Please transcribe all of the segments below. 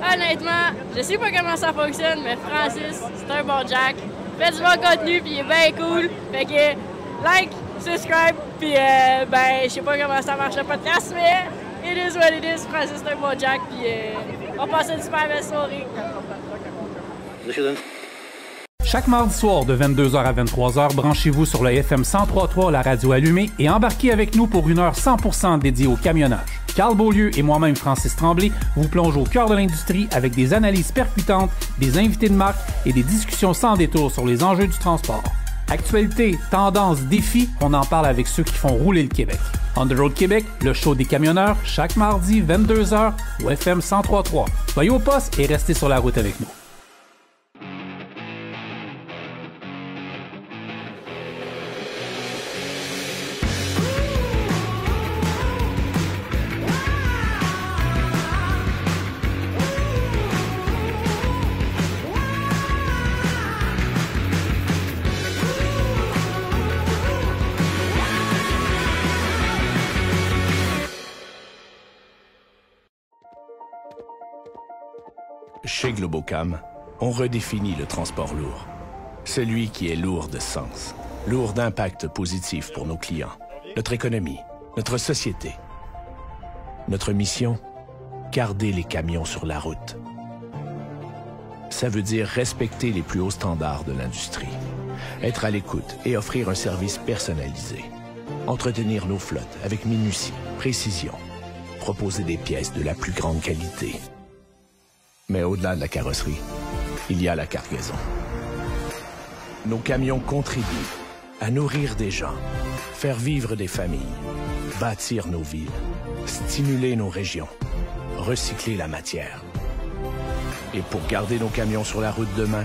Honnêtement, je sais pas comment ça fonctionne, mais Francis, c'est un bon Jack. Fait du bon contenu, puis il est bien cool. Fait que like, subscribe, puis ben, je sais pas comment ça marche le podcast, mais it is what it is. Francis, c'est un bon Jack, puis on passe une super belle soirée. Chaque mardi soir de 22h à 23h, branchez-vous sur le FM 103.3, la radio allumée, et embarquez avec nous pour une heure 100% dédiée au camionnage. Carl Beaulieu et moi-même, Francis Tremblay, vous plongent au cœur de l'industrie avec des analyses percutantes, des invités de marque et des discussions sans détour sur les enjeux du transport. Actualité, tendances, défis, on en parle avec ceux qui font rouler le Québec. On the Road Québec, le show des camionneurs, chaque mardi 22h au FM 103.3. Soyez au poste et restez sur la route avec nous. Chez Globocam, on redéfinit le transport lourd. Celui qui est lourd de sens, lourd d'impact positif pour nos clients, notre économie, notre société. Notre mission, garder les camions sur la route. Ça veut dire respecter les plus hauts standards de l'industrie, être à l'écoute et offrir un service personnalisé, entretenir nos flottes avec minutie, précision, proposer des pièces de la plus grande qualité. Mais au-delà de la carrosserie, il y a la cargaison. Nos camions contribuent à nourrir des gens, faire vivre des familles, bâtir nos villes, stimuler nos régions, recycler la matière. Et pour garder nos camions sur la route demain,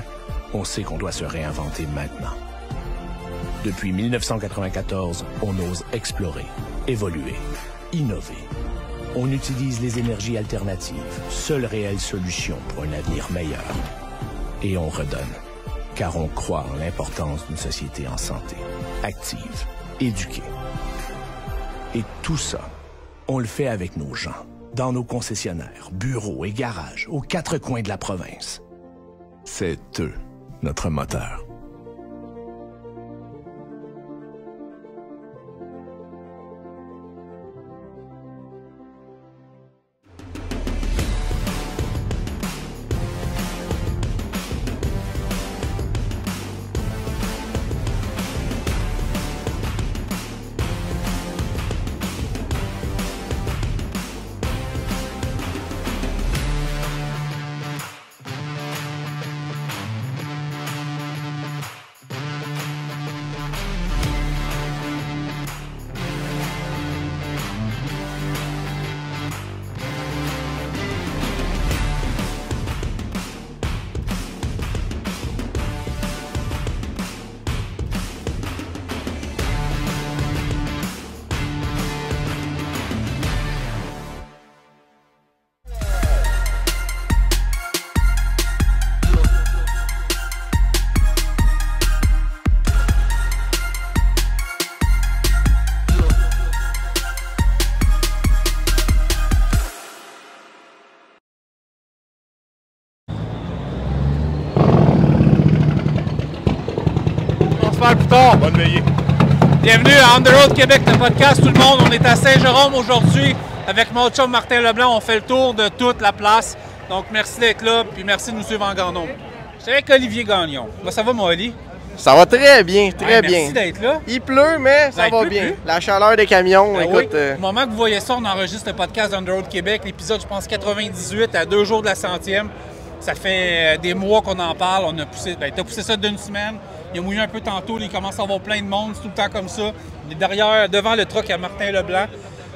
on sait qu'on doit se réinventer maintenant. Depuis 1994, on ose explorer, évoluer, innover. On utilise les énergies alternatives, seule réelle solution pour un avenir meilleur. Et on redonne, car on croit en l'importance d'une société en santé, active, éduquée. Et tout ça, on le fait avec nos gens, dans nos concessionnaires, bureaux et garages, aux quatre coins de la province. C'est eux, notre moteur. Plus tard. Bonne veillée. Bienvenue à On the Road Québec, le podcast. Tout le monde, on est à Saint-Jérôme aujourd'hui avec mon chum Martin Leblanc. On fait le tour de toute la place. Donc, merci d'être là, puis merci de nous suivre en grand nombre. Je suis avec Olivier Gagnon. Là, ça va, mon Oli? Ça va très bien, très bien. Merci d'être là. Il pleut, mais ça va bien. La chaleur des camions, écoute... Oui. Au moment que vous voyez ça, on enregistre le podcast On the Road Québec, l'épisode, je pense, 98, à 2 jours de la 100e. Ça fait des mois qu'on en parle. On a poussé, t'as poussé ça d'une semaine. Il a mouillé un peu tantôt, il commence à avoir plein de monde, c'est tout le temps comme ça. Il est derrière, devant le truck à Martin Leblanc.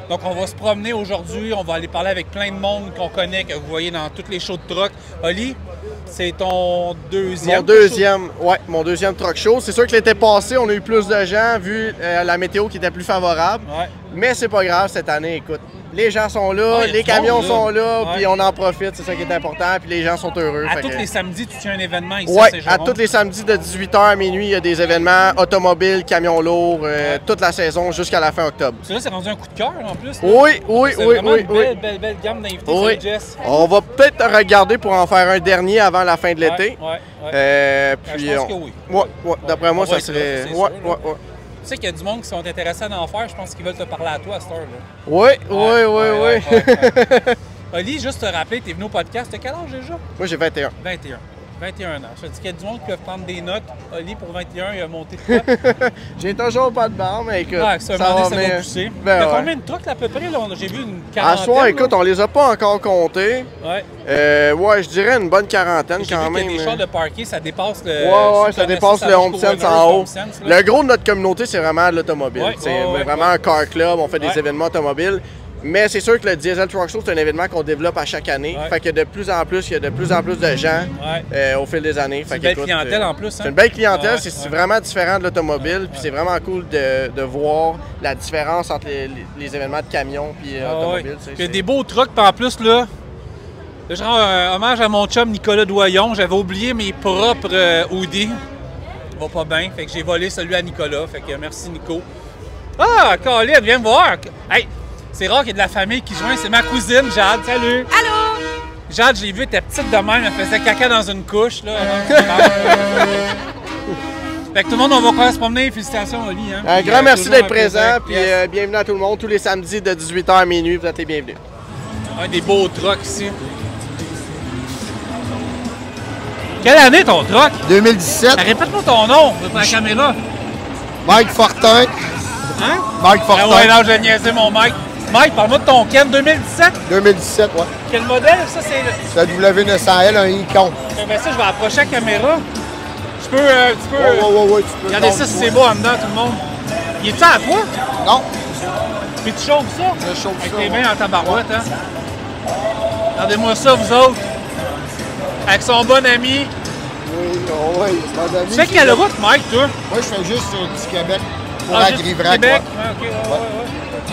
Donc, on va se promener aujourd'hui, on va aller parler avec plein de monde qu'on connaît, que vous voyez dans toutes les shows de truck. Oli, c'est ton deuxième? Mon deuxième truck show. C'est sûr que l'été passé, on a eu plus de gens, vu la météo qui était plus favorable. Ouais. Mais c'est pas grave, cette année, écoute, Les gens sont là, Ouais, y a les du monde, camions là. sont là, Ouais. puis on en profite, c'est ça qui est important, puis les gens sont heureux. À fait tous que- les samedis, tu tiens un événement ici Ouais, à Saint-Jérôme. à tous les samedis de 18h à minuit, il y a des événements automobiles, camions lourds, toute la saison jusqu'à la fin octobre. Ça, là, c'est rendu un coup de cœur, en plus. là. Oui, oui, C'est oui, vraiment oui, une oui. belle gamme d'invités, Oui. c'est Jess. On va peut-être regarder pour en faire un dernier avant la fin de l'été. Ouais. Puis je pense que oui. ouais, d'après moi, On va ça être là, serait. c'est Ouais, sûr, là. ouais. Tu sais qu'il y a du monde qui sont intéressés à en faire, je pense qu'ils veulent te parler à toi à cette heure-là. Oui, oui. Ouais. Oli, juste te rappeler, t'es venu au podcast, t'as quel âge déjà? Moi, j'ai 21. 21 ans. Je te dis qu'il y a du monde qui peut prendre des notes. Oli, pour 21, il a monté de quoi? J'ai toujours pas de barre, mais écoute. Ah, ça, ça va pousser. Ben, T'as ouais. combien de trucks à peu près? Là? J'ai vu une À quarantaine. soir, là. écoute, on les a pas encore comptés. Ouais. Ouais, je dirais une bonne quarantaine J'ai quand vu qu'il même. y a des chars de parking, ça dépasse le... Ouais, ça dépasse le Home Sense en haut. Le... Le gros de notre communauté, c'est vraiment l'automobile. Ouais, C'est ouais, vraiment ouais. un car club, on fait Ouais. des événements automobiles. Mais c'est sûr que le Diesel Truck Show, c'est un événement qu'on développe à chaque année. Ouais. Fait que de plus en plus, il y a de plus en plus de gens au fil des années. C'est une belle clientèle en plus. Hein? C'est une belle clientèle, Ouais, c'est ouais. vraiment différent de l'automobile. Puis c'est vraiment cool de voir la différence entre les événements de camions et automobiles. tu sais, Il y a c'est- des beaux trucks, puis en plus, là, je rends un hommage à mon chum Nicolas Doyon. J'avais oublié mes propres hoodies. Il va pas bien, fait que j'ai volé celui à Nicolas. Fait que merci, Nico. Ah, Colette, viens me voir. Hey, c'est rare qu'il y ait de la famille qui joint. C'est ma cousine, Jade. Salut. Allô? Jade, je l'ai vue, elle était petite de même. Elle faisait caca dans une couche, là. avant que je parte. Fait que tout le monde, on va pouvoir se promener. Félicitations, Oli. Hein? Un Puis, grand merci toujours d'être un plaisir. présent, puis Yes. bienvenue à tout le monde. Tous les samedis de 18h à minuit, vous êtes les bienvenus. Un des beaux trucks ici. Quelle année ton truck? 2017, Répète-moi ton nom pour la caméra. Mike Fortin. Hein? Mike Ah ouais, Fortin. là, j'ai niaisé mon Mike. Mike, parle-moi de ton Ken 2017. 2017, ouais. Quel modèle? Ça, c'est le... C'est la W900L, un Icon. Ben ça, je vais approcher la caméra. Tu peux... tu peux Ouais, tu peux. regardez ça si c'est beau en dedans, tout le monde. Il est-tu à toi? Non, Puis tu chauffes ça? je chauffe Avec ça. tes ouais. mains en tabarouette, hein? Regardez-moi ça, vous autres. Avec son bon ami. Oui, mon ami. Tu fais quelle route, Mike, toi? Moi, je fais juste du Québec pour Ah, la juste Grivrac. Québec? ouais. Ouais, ok, ouais.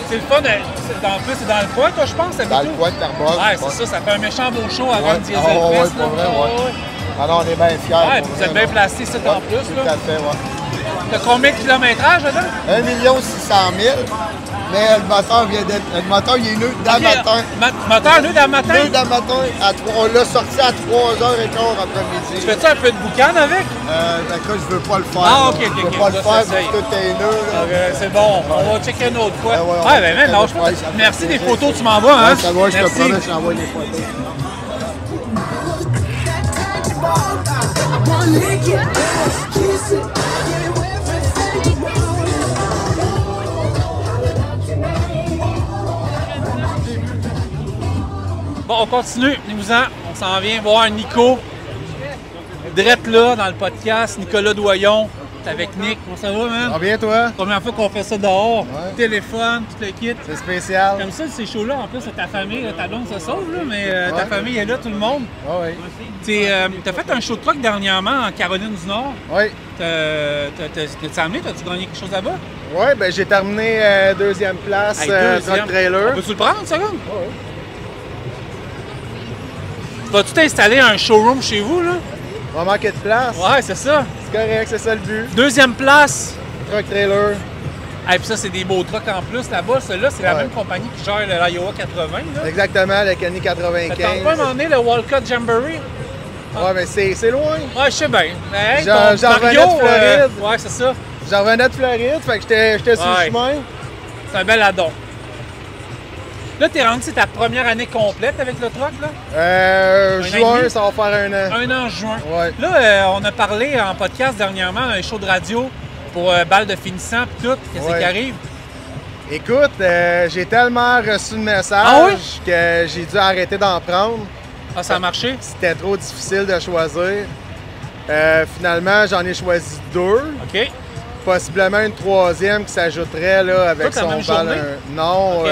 C'est le fun. En plus, c'est dans le coin, toi, je pense. Dans le coin de Terrebonne. Ouais, c'est ça. Ça fait un méchant beau show avant Ouais. le Diesel Ah, ouais, Fest, pour là. vrai, ouais. Ouais. Alors, on est bien fiers. Ouais, pour puis vous vrai, êtes bien là. placé ici en plus, Tout là. à fait, ouais. T'as combien de kilométrage, là? 1 600 000. Mais le moteur vient d'être. Le moteur, il est nœud d'un matin. Moteur, nous, dans le matin? Nœud d'un matin. On l'a sorti à 3h15 après-midi. Tu fais-tu un peu de boucan avec? Ben, ça, je veux pas le faire. Ah, là. ok, Je ok, veux ok, pas le là, faire, ça parce essaye. que tout est nœud, là. C'est bon, on va checker une autre fois. Ouais, ouais, on Ouais, va ben, checker lâche une pas. autre fois, ça me Merci fait des plaisir. photos, tu m'envoies, hein? Ouais, ça va, je te Merci. promets, je t'envoie les photos. Bon, on continue. Venez-vous-en. On s'en vient voir Nico. Drette là, dans le podcast. Nicolas Doyon. T'es avec Nick. Comment ça va, man? Ça va bien, toi? Première fois qu'on fait ça dehors. Ouais. Téléphone, tout le kit. C'est spécial. Comme ça, ces shows-là, en plus, c'est ta famille. Là, ta blonde se sauve, là, mais ta Ouais. famille est là, tout le monde. Ah oui. T'as fait un show de truck dernièrement en Caroline du Nord. Oui. T'as amené? T'as-tu gagné quelque chose là-bas? Oui, ben j'ai terminé deuxième place, Hey, deuxième. truck trailer. On peut-tu le prendre, une seconde? Vas-tu t'installer un showroom chez vous, là? On va manquer de place. Ouais, c'est ça. C'est correct, c'est ça le but. Deuxième place. Truck trailer. Et puis ça, c'est des beaux trucks en plus là-bas. Celui-là, c'est la Ouais. même compagnie qui gère le Iowa 80. Là. Exactement, le Kenny Ça tente 95. pas à un moment donné le Walcott Jamboree? Ouais, mais c'est loin. Ouais, je sais bien. Hey, J'en ton revenais Mario, de Floride. ouais, c'est ça. J'en revenais de Floride, fait que j'étais sur Ouais. le chemin. C'est un bel addon. Là, t'es rendu, c'est ta première année complète avec le truck, là? an et Juin, demi? ça va faire un an. Un an en juin. Ouais. Là, on a parlé en podcast dernièrement, un show de radio pour balle de finissant puis tout. Qu'est-ce Ouais. qui arrive? Écoute, j'ai tellement reçu de messages Ah oui? que j'ai dû arrêter d'en prendre. Ah, ça a marché? C'était trop difficile de choisir. Finalement, j'en ai choisi 2. OK. Possiblement une troisième qui s'ajouterait là, avec Toute la son même balle. journée? Non, Ok.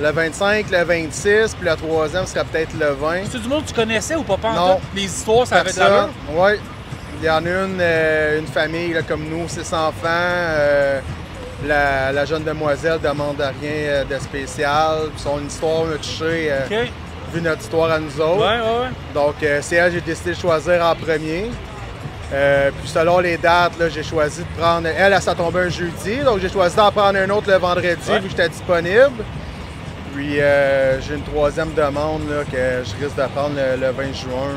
le 25, le 26, puis la troisième serait peut-être le 20. C'est du monde que tu connaissais ou pas? En Non. tout? Les histoires, ça avait de l'allure? Oui. Il y en a une famille là, comme nous, 6 enfants. La jeune demoiselle demande rien de spécial. Son histoire m'a touché, vu notre histoire à nous autres. Donc, c'est elle que j'ai décidé de choisir en premier. Puis selon les dates, j'ai choisi de prendre... Elle, ça tombait un jeudi, donc j'ai choisi d'en prendre un autre le vendredi, vu que j'étais disponible. Puis j'ai une troisième demande là, que je risque de prendre le 20 juin.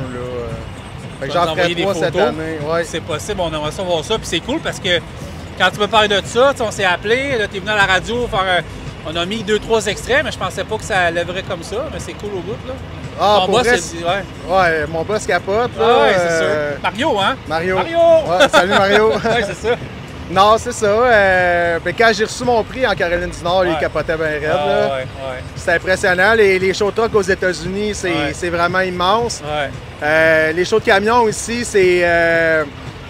Fait que j'en ferai 3 cette année. Ouais. C'est possible, on aimerait ça voir ça. Puis c'est cool parce que quand tu me parlais de ça, on s'est appelé, tu es venu à la radio faire... on a mis 2-3 extraits, mais je pensais pas que ça lèverait comme ça. Mais c'est cool au bout, là. Ah, mon boss, ouais, mon boss capote. Là, ouais, c'est sûr. Mario, hein? Mario! Ouais, salut Mario! Ouais, c'est ça. Non, c'est ça. Mais quand j'ai reçu mon prix en Caroline du Nord, il capotait bien raide. C'était impressionnant. Les show trucks aux États-Unis, c'est vraiment immense. Les shows de camions ici, c'est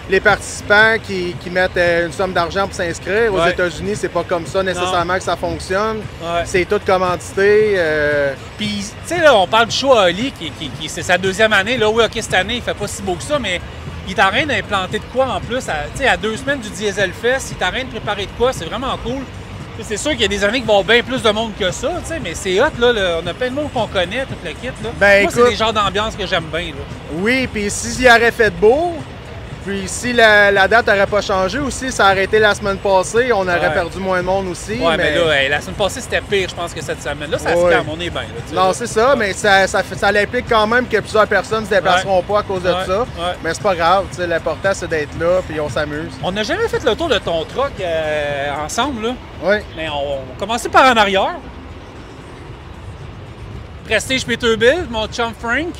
les participants qui mettent une somme d'argent pour s'inscrire. Aux États-Unis, c'est pas comme ça nécessairement que ça fonctionne. C'est tout commandité. Puis, tu sais, là, on parle du show à Oli, qui c'est sa deuxième année. Là, oui, OK, cette année, il fait pas si beau que ça, mais il est en train d'implanter de quoi en plus? À 2 semaines du Diesel Fest, il est en train de préparer de quoi? C'est vraiment cool. C'est sûr qu'il y a des années qui vont avoir bien plus de monde que ça, mais c'est hot, là. On a plein de monde qu'on connaît, toute l'équipe. Moi, écoute, c'est des genres d'ambiance que j'aime bien. Là. Oui, puis s'il aurait fait beau, puis si la date n'aurait pas changé aussi, ça aurait été la semaine passée, on aurait perdu moins de monde aussi. Ouais, mais là, la semaine passée, c'était pire, je pense, que cette semaine. Là, ça se calme, on est bien. Là, non, c'est ça, mais ça implique quand même que plusieurs personnes ne se déplaceront pas à cause de ça. Mais c'est pas grave, l'important, c'est d'être là, puis on s'amuse. On n'a jamais fait le tour de ton truck ensemble, là. Oui. Mais on va commencer par en arrière. Prestige Peterbilt, mon chum Frank,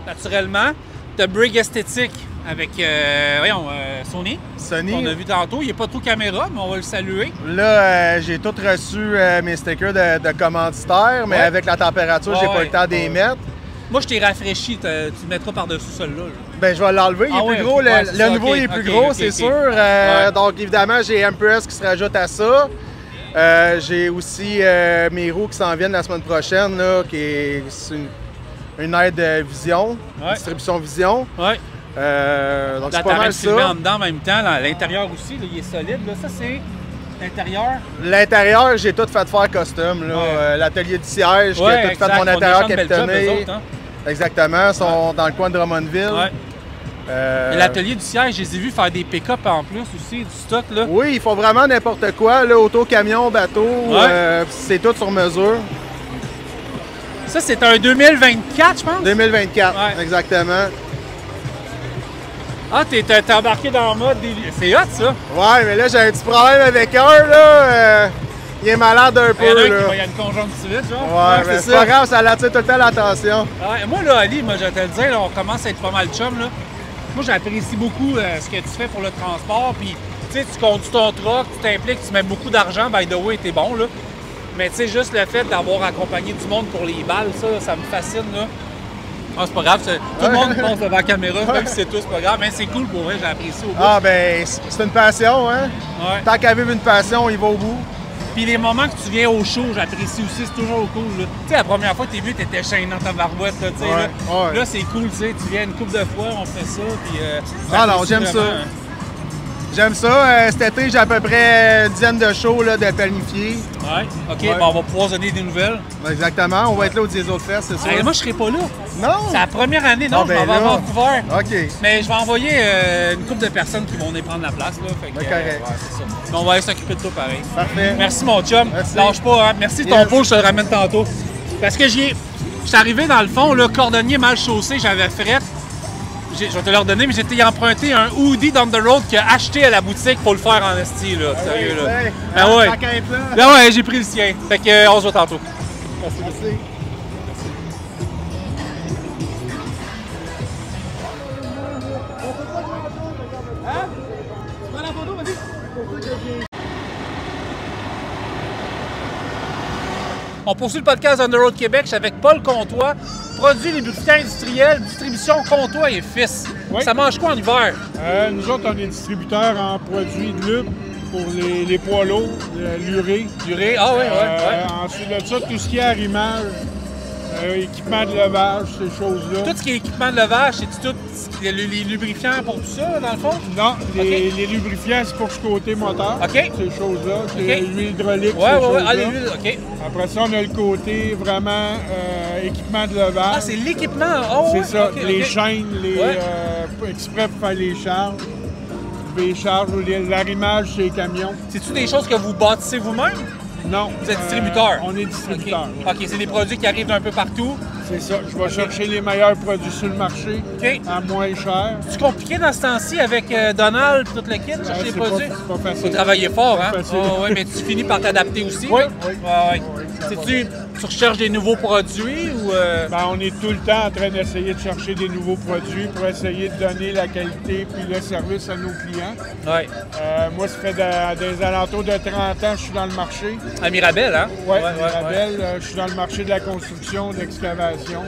naturellement. The Brig esthétique avec Sony. On a vu tantôt. Il n'est pas tout caméra, mais on va le saluer. Là, j'ai tout reçu mes stickers de commanditaires, mais avec la température, j'ai pas le temps d'y mettre. Moi, je t'ai rafraîchi. Tu le mettras par-dessus celui-là. Ben, je vais l'enlever. Il est plus gros. Le nouveau il est plus gros, c'est sûr. Donc, évidemment, j'ai MPS qui se rajoute à ça. J'ai aussi mes roues qui s'en viennent la semaine prochaine, là, qui est une aide Vision, distribution Vision. Donc c'est pas mal ça. En dedans en même temps, l'intérieur aussi, là, il est solide. Là. Ça, c'est l'intérieur. L'intérieur, j'ai tout fait faire custom. L'atelier du siège, j'ai tout fait mon intérieur capitonné. Exactement, ils sont dans le coin de Drummondville. Et l'atelier du siège, je les ai vus faire des pick-up en plus aussi, du stock. Là. Oui, ils font vraiment n'importe quoi. Là, auto, camion, bateau, c'est tout sur mesure. Ça, c'est un 2024, je pense? 2024, exactement. Ah, t'es embarqué dans le mode... C'est hot, ça? Ouais, mais là, j'ai un petit problème avec un, là. Il est malade un peu, là. Il y a une conjonctivite, genre? Ouais, mais c'est pas grave, ça l'attire tout le temps l'attention. Moi, là, Ali, je vais te le dire, là, on commence à être pas mal chum, là. Moi, j'apprécie beaucoup ce que tu fais pour le transport, puis, tu sais, tu conduis ton truck, tu t'impliques, tu mets beaucoup d'argent, by the way, t'es bon, là. Mais tu sais, juste le fait d'avoir accompagné du monde pour les balles, ça me fascine, là. Ah, c'est pas grave, tout le monde pense devant la caméra, même si c'est tout, c'est pas grave, mais c'est cool pour vrai, j'apprécie au bout. Ah, ben, c'est une passion, hein? Tant qu'à vivre une passion, il va au bout. Puis les moments que tu viens au show, j'apprécie aussi, c'est toujours cool, là. Tu sais, la première fois que t'es venu, t'étais chaîné dans ta barouette, là, tu sais, là. Là, c'est cool, tu sais, tu viens une couple de fois, on fait ça, puis... ah non, j'aime ça. J'aime ça. Cet été, j'ai à peu près une dizaine de shows là, de planifiés. Ouais, OK. Bon, on va pouvoir donner des nouvelles. Exactement. On va être là au Diesel Fest, c'est sûr. Moi, je serai pas là. Non? C'est la première année. Non, je m'en vais à Vancouver. OK. Mais je vais envoyer une couple de personnes qui vont venir prendre la place. Là. Fait que, correct. C'est ça. Mais on va aller s'occuper de toi pareil. Parfait. Merci, mon chum. Merci. Lâche pas. Hein. Merci de ton pot, je te le ramène tantôt. Parce que je suis arrivé dans le fond, là, cordonnier mal chaussé, j'avais fret. Je vais te le redonner, mais j'étais emprunté un hoodie down the road qu'il a acheté à la boutique pour le faire en esti, là. Sérieux, là. Ah ouais. Ah ouais, j'ai pris le sien. Fait que, on se voit tantôt. Merci. Hein? Tu prends la photo, vas-y? On poursuit le podcast On the Road Québec. Je suis avec Paul Comtois, produit lubrifiants industriels, distribution Comtois et Fils. Oui. Ça mange quoi en hiver? Nous autres, on est distributeurs en produits de lube pour les poids lourds, l'urée. L'urée, ah oui, oui. Ensuite de ça, tout ce qui est arrimage, Équipement de levage, ces choses-là. Tout ce qui est équipement de levage, c'est tout les lubrifiants pour tout ça, dans le fond? Non, les lubrifiants, c'est pour ce côté moteur. OK. Ces choses-là. C'est l'huile hydraulique. Ouais, ouais, ah, l'huile, OK. Après ça, on a le côté vraiment équipement de levage. Ah, c'est l'équipement? Oh, c'est ouais. ça, Okay, les chaînes, exprès pour faire les charges. Les charges ou l'arrimage chez les camions. C'est-tu des choses que vous bâtissez vous-même? Non. Vous êtes distributeur? On est distributeur. OK, c'est des produits qui arrivent d'un peu partout? C'est ça. Je vais chercher les meilleurs produits sur le marché à moins cher. C'est compliqué dans ce temps-ci avec Donald et tout le kit, chercher les produits? C'est pas facile. Faut travailler fort, hein? Oh, ouais, mais tu finis par t'adapter aussi? Oui. Ouais. Tu recherches des nouveaux produits ou... Ben, on est tout le temps en train d'essayer de chercher des nouveaux produits pour essayer de donner la qualité puis le service à nos clients. Ouais. Moi, ça fait des alentours de 30 ans que je suis dans le marché. À Mirabel, hein? Oui, Mirabel. Je suis dans le marché de la construction, de l'excavation.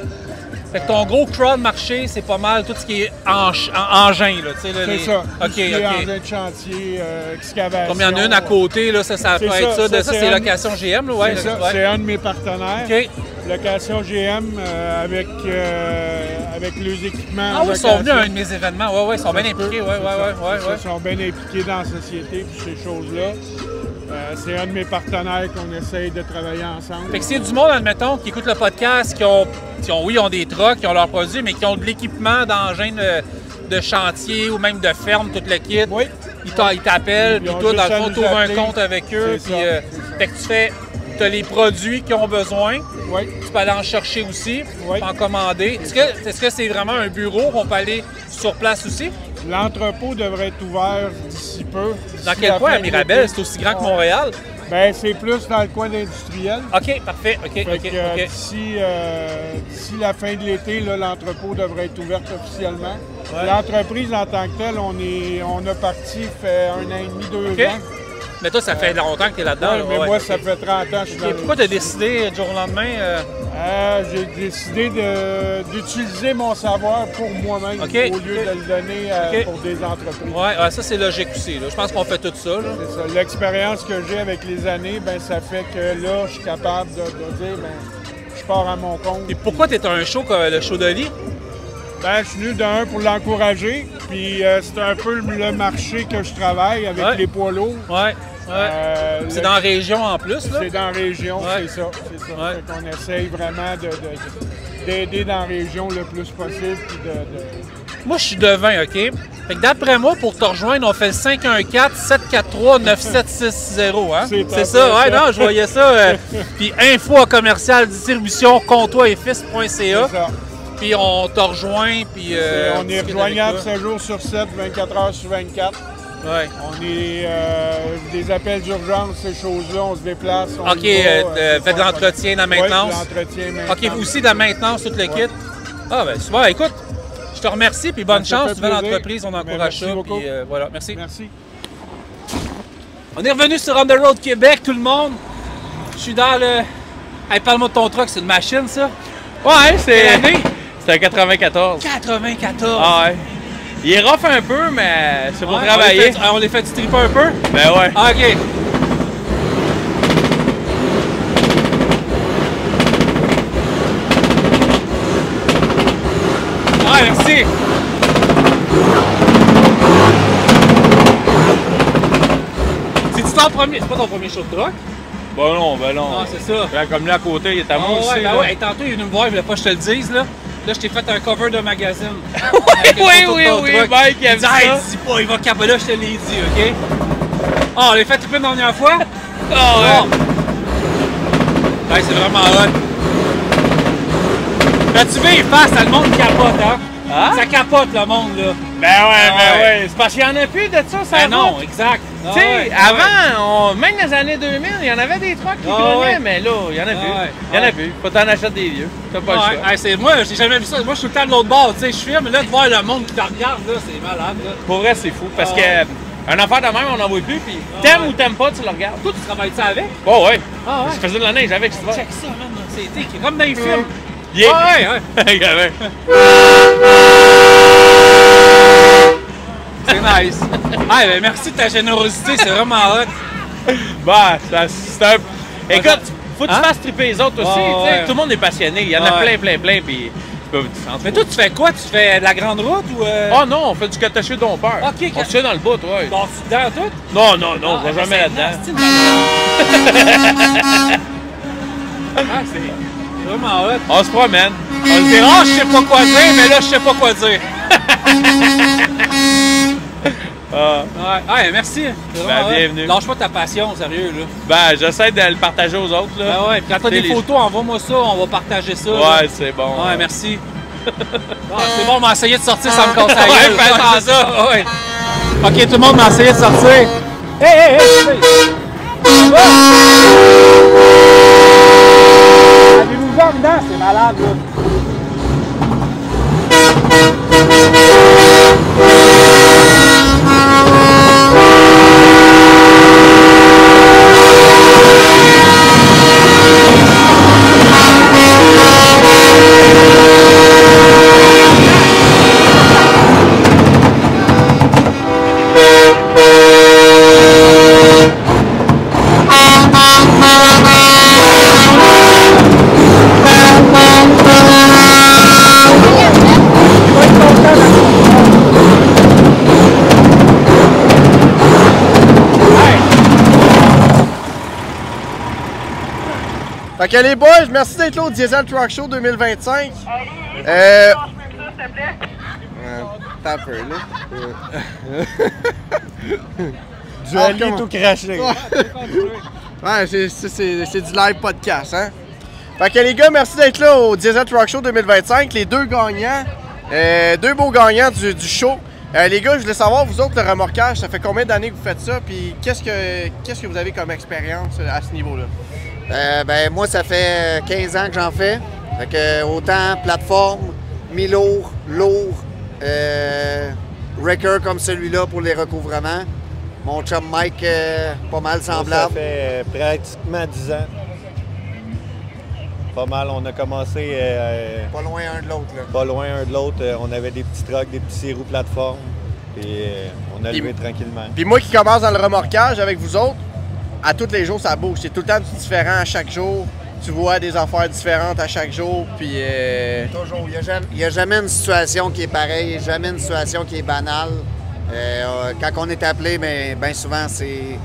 Fait que ton gros crowd marché, c'est pas mal tout ce qui est engin, là, tu sais. C'est ça. OK. Engin de chantier, excavation. Comme il y en a une à côté, là, ça peut être ça. Ça, c'est Location GM, là, ouais. C'est ça, c'est un de mes partenaires. OK. Location GM avec les équipements. Ah oui, ils sont venus à un de mes événements. Ouais, ils sont bien impliqués. Ouais. Ils sont bien impliqués dans la société et ces choses-là. C'est un de mes partenaires qu'on essaye de travailler ensemble. Fait que s'il y a du monde, admettons, qui écoute le podcast, qui ont des trucks, qui ont leurs produits, mais qui ont de l'équipement d'engins de chantier ou même de ferme, tout le kit, ils t'appellent, puis toi, dans le fond, tu ouvres un compte avec eux. Puis, fait que tu as les produits qu'ils ont besoin. Oui. Tu peux aller en chercher aussi, en commander. Est-ce que c'est vraiment un bureau qu'on peut aller sur place aussi? L'entrepôt devrait être ouvert d'ici peu. Dans quel coin à Mirabel? C'est aussi grand que Montréal? Bien, c'est plus dans le coin industriel. OK, parfait. OK. D'ici la fin de l'été, l'entrepôt devrait être ouvert officiellement. Ouais. L'entreprise en tant que telle, on a parti fait 1 an et demi, 2 ans. Mais toi, ça fait longtemps que tu es là-dedans. Oui, mais moi, ça fait 30 ans que je suis dans Pourquoi tu as décidé du jour au lendemain? J'ai décidé d'utiliser mon savoir pour moi-même au lieu de le donner pour des entreprises. Oui, ça c'est logique aussi. Là. Je pense qu'on fait tout ça. C'est ça. L'expérience que j'ai avec les années, ça fait que là, je suis capable de dire, je pars à mon compte. Et pourquoi tu es un show comme le show d'Oli? Je suis venu d'un pour l'encourager, puis c'est un peu le marché que je travaille avec les poids lourds. C'est dans la région en plus, là? C'est dans la région, c'est ça. On essaye vraiment d'aider dans la région le plus possible. Moi, je suis devin, OK? Fait que d'après moi, pour te rejoindre, on fait le 514-743-9760, hein? C'est ça, ouais, non, je voyais ça. Puis info commercial distribution comptoiretfils.ca. Puis on te rejoint, puis... on est rejoignable 7 jours sur 7, 24 heures sur 24. Ouais. On est des appels d'urgence, ces choses-là, on se déplace. Faites de l'entretien, de la maintenance. Oui, de l'entretien, maintenance. OK, aussi de la maintenance, tout le kit. Ah, ben super. Écoute, je te remercie, puis bonne chance. Nouvelle entreprise, on encourage ça. Puis voilà, merci. Merci. On est revenu sur On the Road Québec, tout le monde. Je suis dans le... Hey, parle-moi de ton truck, c'est une machine, ça? Ouais, c'est... l'année? C'est un 94. 94? Ah ouais. Il est rough un peu, mais c'est pour travailler. On les fait du trip un peu? Ben ouais. Ah, OK. Ah, merci. C'est-tu ton premier... C'est pas ton premier show de truck? Ben non. Ah, c'est ça. Comme là à côté, il est à moi aussi. Ouais. Tantôt, il est venu me voir, il voulait pas que je te le dise, là. Là, je t'ai fait un cover de magazine. oui, Mike, il aime ça. Dis pas, il va capoter, là, je te l'ai dit, OK? Ah, on l'a fait triper une dernière fois? Ah ouais. Ouais, c'est vraiment hot. Là, tu vois, il passe, le monde capote, hein? Ça capote, le monde, là. Ben ouais. C'est parce qu'il y en a plus de ça, ça non, exact. Tu sais, avant, même dans les années 2000, il y en avait des trucks qui prenaient, mais là, il y en a plus. Il y en a plus. Faut t'en acheter des vieux. T'as pas le choix. Moi, j'ai jamais vu ça. Moi, je suis tout le temps de l'autre bord, tu sais, je filme, mais là, de voir le monde qui te regarde, là, c'est malade, là. Pour vrai, c'est fou, parce que un affaire de même, on n'en voit plus, puis t'aimes ou t'aimes pas, tu le regardes. Toi, tu travailles ça avec? Oh ouais. Ah ouais? Je faisais de la neige avec, tu vois. Check ça, man. C'est comme dans les films. Ouais. C'est nice. Merci de ta générosité, c'est vraiment hot. Bah, c'est un... Écoute, Faut que tu fasses triper les autres aussi. Tout le monde est passionné. Il y en a plein. Puis, mais toi, tu fais quoi? Tu fais de la grande route ou... Ah non, on fait du cataché dompeur. OK. On se fait dans le bout, ouais. Bon, tu te dans tout? Non, je vais jamais là-dedans. C'est vraiment hot. On se promène. On se dit, je sais pas quoi dire, mais là, je sais pas quoi dire. Merci. Bienvenue. Lâche pas ta passion, sérieux, là. J'essaie de le partager aux autres, là. Puis quand t'as des photos, envoie-moi ça, on va partager ça. Ouais, c'est bon. Ouais, merci. C'est bon, on m'a essayé de sortir sans me casser la gueule. Ouais, ça. Ouais. OK, tout le monde m'a essayé de sortir. Hey! Avez-vous vu en dedans? C'est malade, là. Fait que les boys, merci d'être là au Diesel Truck Show 2025. T'as peur, là. Du allié tout craché. Ouais, c'est du live podcast, hein. Fait que les gars, merci d'être là au Diesel Truck Show 2025. Les deux gagnants, deux beaux gagnants du show. Les gars, je voulais savoir, vous autres, le remorquage, ça fait combien d'années que vous faites ça? Puis qu'est-ce que vous avez comme expérience à ce niveau-là? Moi, ça fait 15 ans que j'en fais. Fait que autant plateforme, mi-lourd, lourd, wrecker comme celui-là pour les recouvrements. Mon chum Mike, pas mal semblable. Ça fait pratiquement 10 ans. Pas mal, on a commencé... pas loin un de l'autre, là. Pas loin un de l'autre. On avait des petits trucks, des petits roues plateformes. Puis on a levé tranquillement. Puis moi qui commence dans le remorquage avec vous autres, à tous les jours, ça bouge. C'est tout le temps différent à chaque jour. Tu vois des affaires différentes à chaque jour. Puis. Toujours. Il n'y a jamais une situation qui est pareille, jamais une situation qui est banale. Quand on est appelé, bien souvent, c'est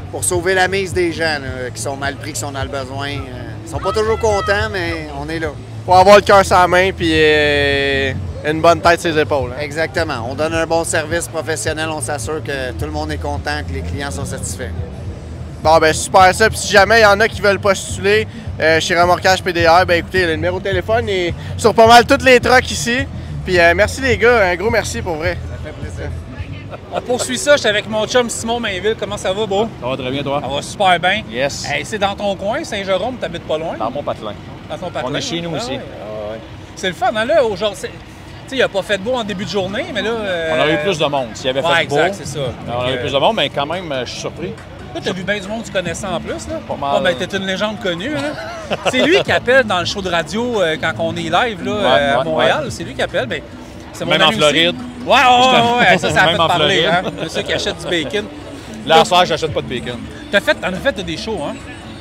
pour sauver la mise des gens là, qui sont mal pris, qui sont dans le besoin. Ils sont pas toujours contents, mais on est là. Pour avoir le cœur sur la main puis une bonne tête sur les épaules. Hein? Exactement. On donne un bon service professionnel. On s'assure que tout le monde est content, que les clients sont satisfaits. Bon, ben super ça. Puis si jamais il y en a qui veulent postuler chez Remorquage PDR, ben écoutez, le numéro de téléphone est sur pas mal toutes les trucks ici. Puis merci les gars, un gros merci pour vrai. Ça fait plaisir. On poursuit ça, j'étais avec mon chum Simon Mainville. Comment ça va, beau? Ça va très bien, toi? Ça va super bien. Yes. Hey, c'est dans ton coin, Saint-Jérôme, t'habites pas loin? Dans mon patelin. Dans ton patelin? On est chez nous aussi. Ouais. C'est le fun, hein, là, aujourd'hui. Tu sais, il n'a pas fait de beau en début de journée, mais là... On aurait eu plus de monde. S'il y avait fait beau, exact, c'est ça. On aurait eu plus de monde, mais quand même, je suis surpris. Toi, t'as vu bien du monde que tu connaissais en plus, là? Pas mal. Ben, t'es une légende connue, là. C'est lui qui appelle dans le show de radio quand on est live, là, à Montréal. C'est lui qui appelle. Ben, c'est mon même ami en Floride. Aussi. Ouais, ça a fait parler, hein. C'est ceux qui achètent du bacon. Là, soir, j'achète pas de bacon. T'en as fait des shows, hein?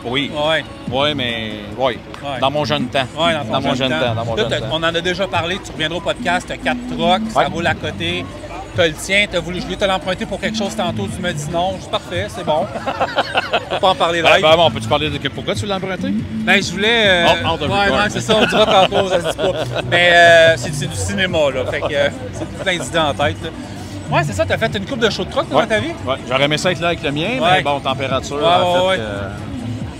Oui. Ouais. Oui, mais... Oui. Dans mon jeune temps. Oui, dans mon jeune temps. On en a déjà parlé, tu reviendras au podcast, t'as 4 trucks, ça roule à côté. T'as le tien, je voulais te l'emprunter pour quelque chose tantôt, tu me dis non. C'est parfait, c'est bon. On peut en parler live. Bon, peux-tu parler de pourquoi tu l'as emprunté? Ben, je voulais. C'est ça, on dira tantôt, ça se dit pas. Mais c'est du cinéma, là. Fait que c'est plein d'idées en tête, là. Ouais, c'est ça, t'as fait une couple de shows de truck dans ta vie? Ouais, j'aurais aimé ça être là avec le mien, mais bon, température, en fait.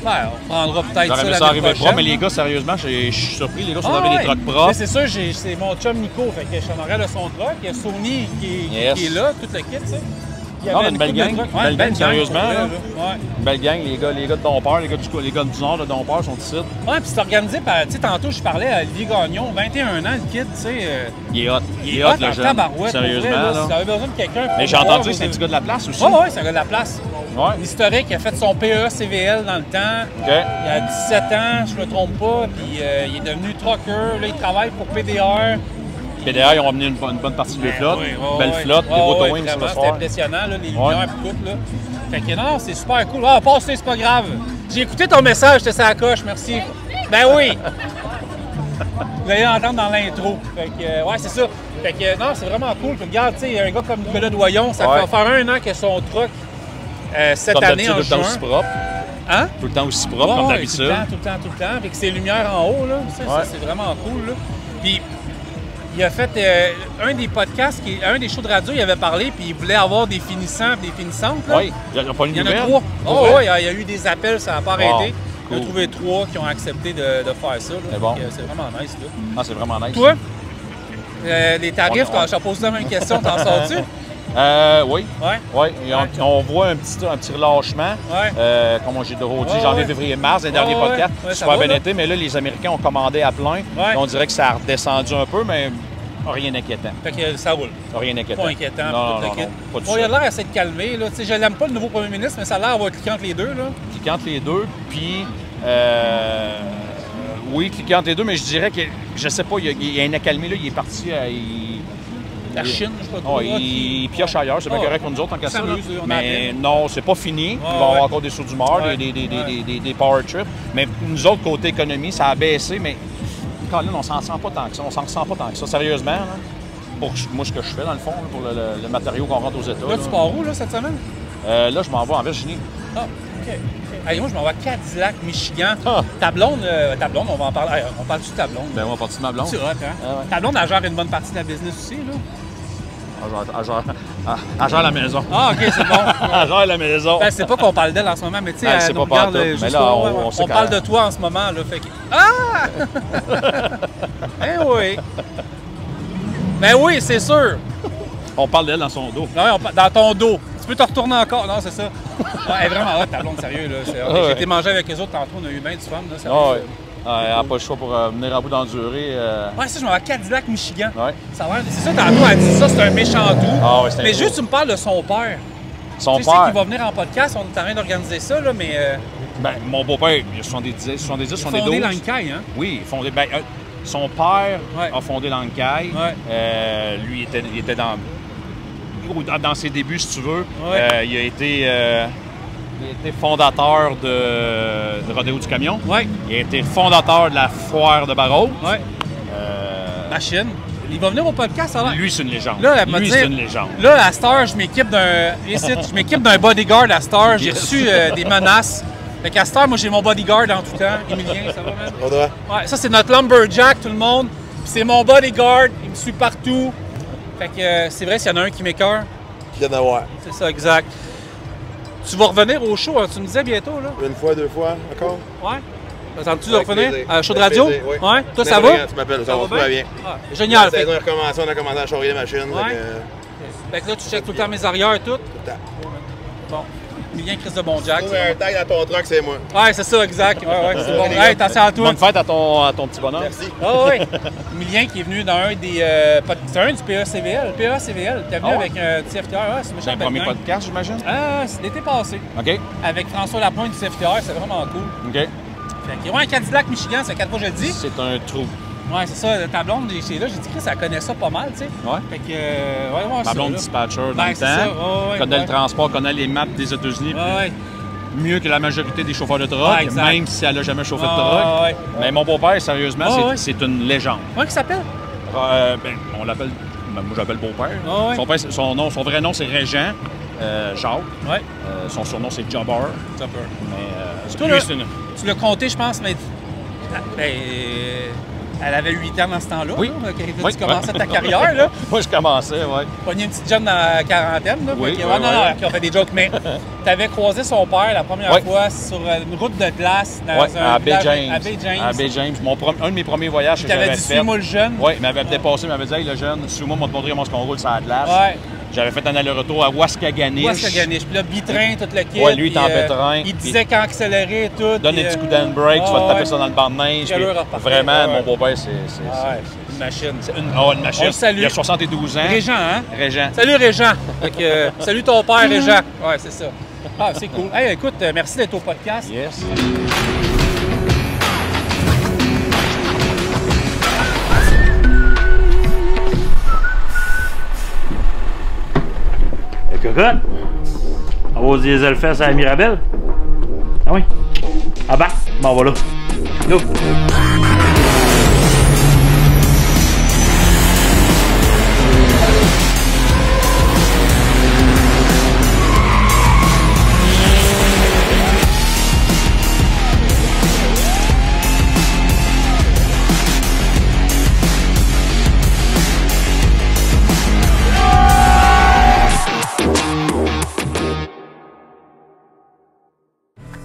Ouais, on prendra peut-être ça l'année prochaine. Mais les gars, sérieusement, je suis surpris. Les gars sont avec des trucks propres. C'est sûr, c'est mon chum Nico. Fait que je suis en arrière de son truck. Il y a Sony qui est là, tout le kit, tu sais. Il y avait une belle gang. Belle gang, sérieusement. Une belle gang. Les gars de Dompeur, les gars du Nord de Dompeur sont ici. Ouais, puis c'est organisé par. Tu sais, tantôt, je parlais à Olivier Gagnon, 21 ans, le kid, tu sais. Il est hot. Il est hot, le jeune. Sérieusement. Si t'avais besoin de quelqu'un. Mais j'ai entendu que c'est un petit gars de la place aussi. Ouais, c'est un gars de la place. Ouais. L'historique, il a fait son PE CVL dans le temps. Okay. Il a 17 ans, je me trompe pas, puis il est devenu trucker. Là, il travaille pour PDR. PDR, ils ont amené une bonne partie de flotte. Belle flotte, des beaux towings ce soir. C'était impressionnant, là, les lumières et tout. Là. Fait que non, c'est super cool. Ah, passer, c'est pas grave. J'ai écouté ton message, j'étais sur la coche, merci. Ben oui! Vous allez l'entendre dans l'intro. Fait que, ouais, c'est ça. Fait que, non, c'est vraiment cool. Puis, regarde, tu sais, un gars comme Nicolas Doyon, ça fait faire 1 an que son truc cette comme année en juin. Tout le temps aussi propre. Hein? Tout le temps aussi propre, comme d'habitude. Tout le temps. Puis que ses lumières en haut, là, ça, c'est vraiment cool, là. Puis, il a fait un des podcasts, un des shows de radio, il avait parlé, puis il voulait avoir des finissants et des finissantes. Là. Oui, il y a pas une nouvelle. Il y en a 3. Oh, oui, il y a eu des appels, ça n'a pas arrêté. Cool. Il a trouvé 3 qui ont accepté de faire ça. C'est bon. C'est vraiment nice. Là. Ah, c'est vraiment nice. Toi, les tarifs, je t'ai posé la même question, t'en sors-tu? Oui. On voit un petit relâchement. Comme j'ai dit, janvier, février, mars, les derniers podcasts. Super bien été, mais là, les Américains ont commandé à plein. On dirait que ça a redescendu un peu, mais rien d'inquiétant. Fait que ça roule. Rien d'inquiétant. Pas inquiétant. Non, pas du tout. Il a l'air assez de calmer. Là. Je l'aime pas, le nouveau premier ministre, mais ça a l'air d'avoir cliqué entre les deux. Cliqué entre les deux, puis... oui, cliqué entre les deux, mais je dirais que, je sais pas, il y a une accalmie, là, il est parti à... La Chine, je sais pas trop. Il pioche ailleurs, c'est bien correct pour nous autres en cas ça. Mais non, c'est pas fini. Il va y avoir encore des sauts d'humeur, des power trips. Mais nous autres, côté économie, ça a baissé, mais Colin, on s'en sent pas tant que ça. On s'en ressent pas tant que ça, sérieusement. Là, pour moi, ce que je fais, dans le fond, là, pour le matériau qu'on rentre aux États. Là, tu pars où, là, cette semaine? Là, je m'en vais en Virginie. Ah, OK. Hey, moi, je m'en vais à Cadillac, Michigan. Ta blonde, on va en parler. On parle-tu de ta blonde? Ben, on va parler de ma blonde. C'est hot, hein? Ta blonde, elle gère une bonne partie de la business aussi, là? Elle gère la maison. Ah, OK, c'est bon. Elle gère la maison. Ben, c'est pas qu'on parle d'elle en ce moment, mais tu sais, elle nous regarde juste. Mais là, on parle de toi en ce moment, là. Fait que... Ah! Ben oui. Ben oui, c'est sûr. On parle d'elle dans son dos. Non, dans ton dos. Tu peux te retourner encore. Non, c'est ça. Elle est vraiment hot, ta blonde, sérieux. Là. J'ai été manger avec les autres tantôt, on a eu bien du fun. Là, sérieux, elle n'a pas le choix pour venir à bout d'endurer. Ouais, ça, je m'en vais à Cadillac, Michigan. Ouais. Ça a l'air. C'est ça, tantôt, elle dit ça, c'est un méchant doux. Ah, ouais, c'est mais juste, tu me parles de son père. Son père. Tu sais qu'il va venir en podcast, on est en train d'organiser ça, là, mais. Ben, mon beau-père, il a 70, 72. Il a fondé Lankai, hein? Oui, il a fondé. Ben, son père a fondé Lankai. Ouais. Lui, il était dans ses débuts, si tu veux. Ouais. Il a été fondateur de Rodéo du Camion. Ouais. Il a été fondateur de la foire de Barreau. Ouais. Machine. Il va venir au podcast, alors. Lui, c'est une légende. Là, c'est une légende. Là, à Star, je m'équipe d'un bodyguard à Star. J'ai reçu des menaces. Fait qu'à Star, moi, j'ai mon bodyguard en tout temps. Emilien, ça va, même? Ouais, ça, c'est notre lumberjack, tout le monde. Puis c'est mon bodyguard. Il me suit partout. Fait que c'est vrai, s'il y en a un qui m'écoeure. Il y en a ouais. C'est ça, exact. Tu vas revenir au show, hein, tu me disais bientôt, là? 1 fois, 2 fois, encore? Ouais. Attends-tu de revenir à un show de radio? Plaisir, oui. Ouais. Toi, ça va? Tu m'appelles, ça va bien. Ah, génial. La saison est recommencée, on a commencé à charrier les machines. Ouais. Fait que là, tu checkes tout le temps mes arrières et tout? Tout le temps. Bon. Emilien Chris de Bon Jack. Un tag dans ton truck, c'est moi. Ouais, c'est ça, exact. Ouais, c'est bon. Hey, attention à toi. Bonne fête à ton petit bonhomme. Merci. Ah oui. Emilien qui est venu dans un des. C'est un du PACVL. PACVL. Tu es venu avec du CFTR. Ouais, c'est méchant. C'est le premier podcast, j'imagine? Ah, c'est l'été passé. OK. Avec François Lapointe du CFTR, c'est vraiment cool. OK. Fait qu'il y a un Cadillac, Michigan, c'est 4 fois que je le dis. C'est un trou. Ouais, c'est ça. Ta blonde, c'est là, j'ai dit que ça connaît ça pas mal, tu sais. Ouais. Fait que, ma blonde dispatcher dans le temps. Connaît le transport, connaît les maps des États-Unis. Ouais. Mieux que la majorité des chauffeurs de truck, même si elle n'a jamais chauffé de truck. Ouais. Mais mon beau-père, sérieusement, c'est une légende. Comment il s'appelle? On l'appelle. Moi, j'appelle beau-père. Ouais. Son vrai nom, c'est Régent Jacques. Ouais. Son surnom, c'est Jobber. Mais tu l'as compté, je pense, mais. Elle avait 8 ans dans ce temps-là. Oui. Là, quand tu commençais ta carrière. Là. Moi, je commençais, oui. Pogné une petite jeune dans la quarantaine. Là, oui, qui a fait des jokes. Mais tu avais croisé son père la première fois sur une route de glace dans un village à Bay James. À Bay James. Un de mes premiers voyages que j'avais fait. Tu avais dit, suis-moi le jeune. Oui, il m'avait dépassé, il m'avait dit, hey, le jeune, suis-moi, on va te montrer comment on roule sur la glace. Ouais. J'avais fait un aller-retour à Waskaganish. Puis là, bitrain, tout le kit. Ouais, lui, il était en bitrain. Il disait quand accélérer et tout. Donne des petits coups d'handbrake, tu vas te taper ça dans le banc de neige. Vraiment, mon beau-père, c'est une machine. Une machine. On le salue. Il a 72 ans. Régent, hein? Régent. Salut, Régent. Salut ton père, Régent. Ouais, c'est ça. Ah, c'est cool. Hey, écoute, merci d'être au podcast. Yes. Cocotte, on va au Dieselfest à la Mirabelle? Ah oui? Ah ben, voilà. Go!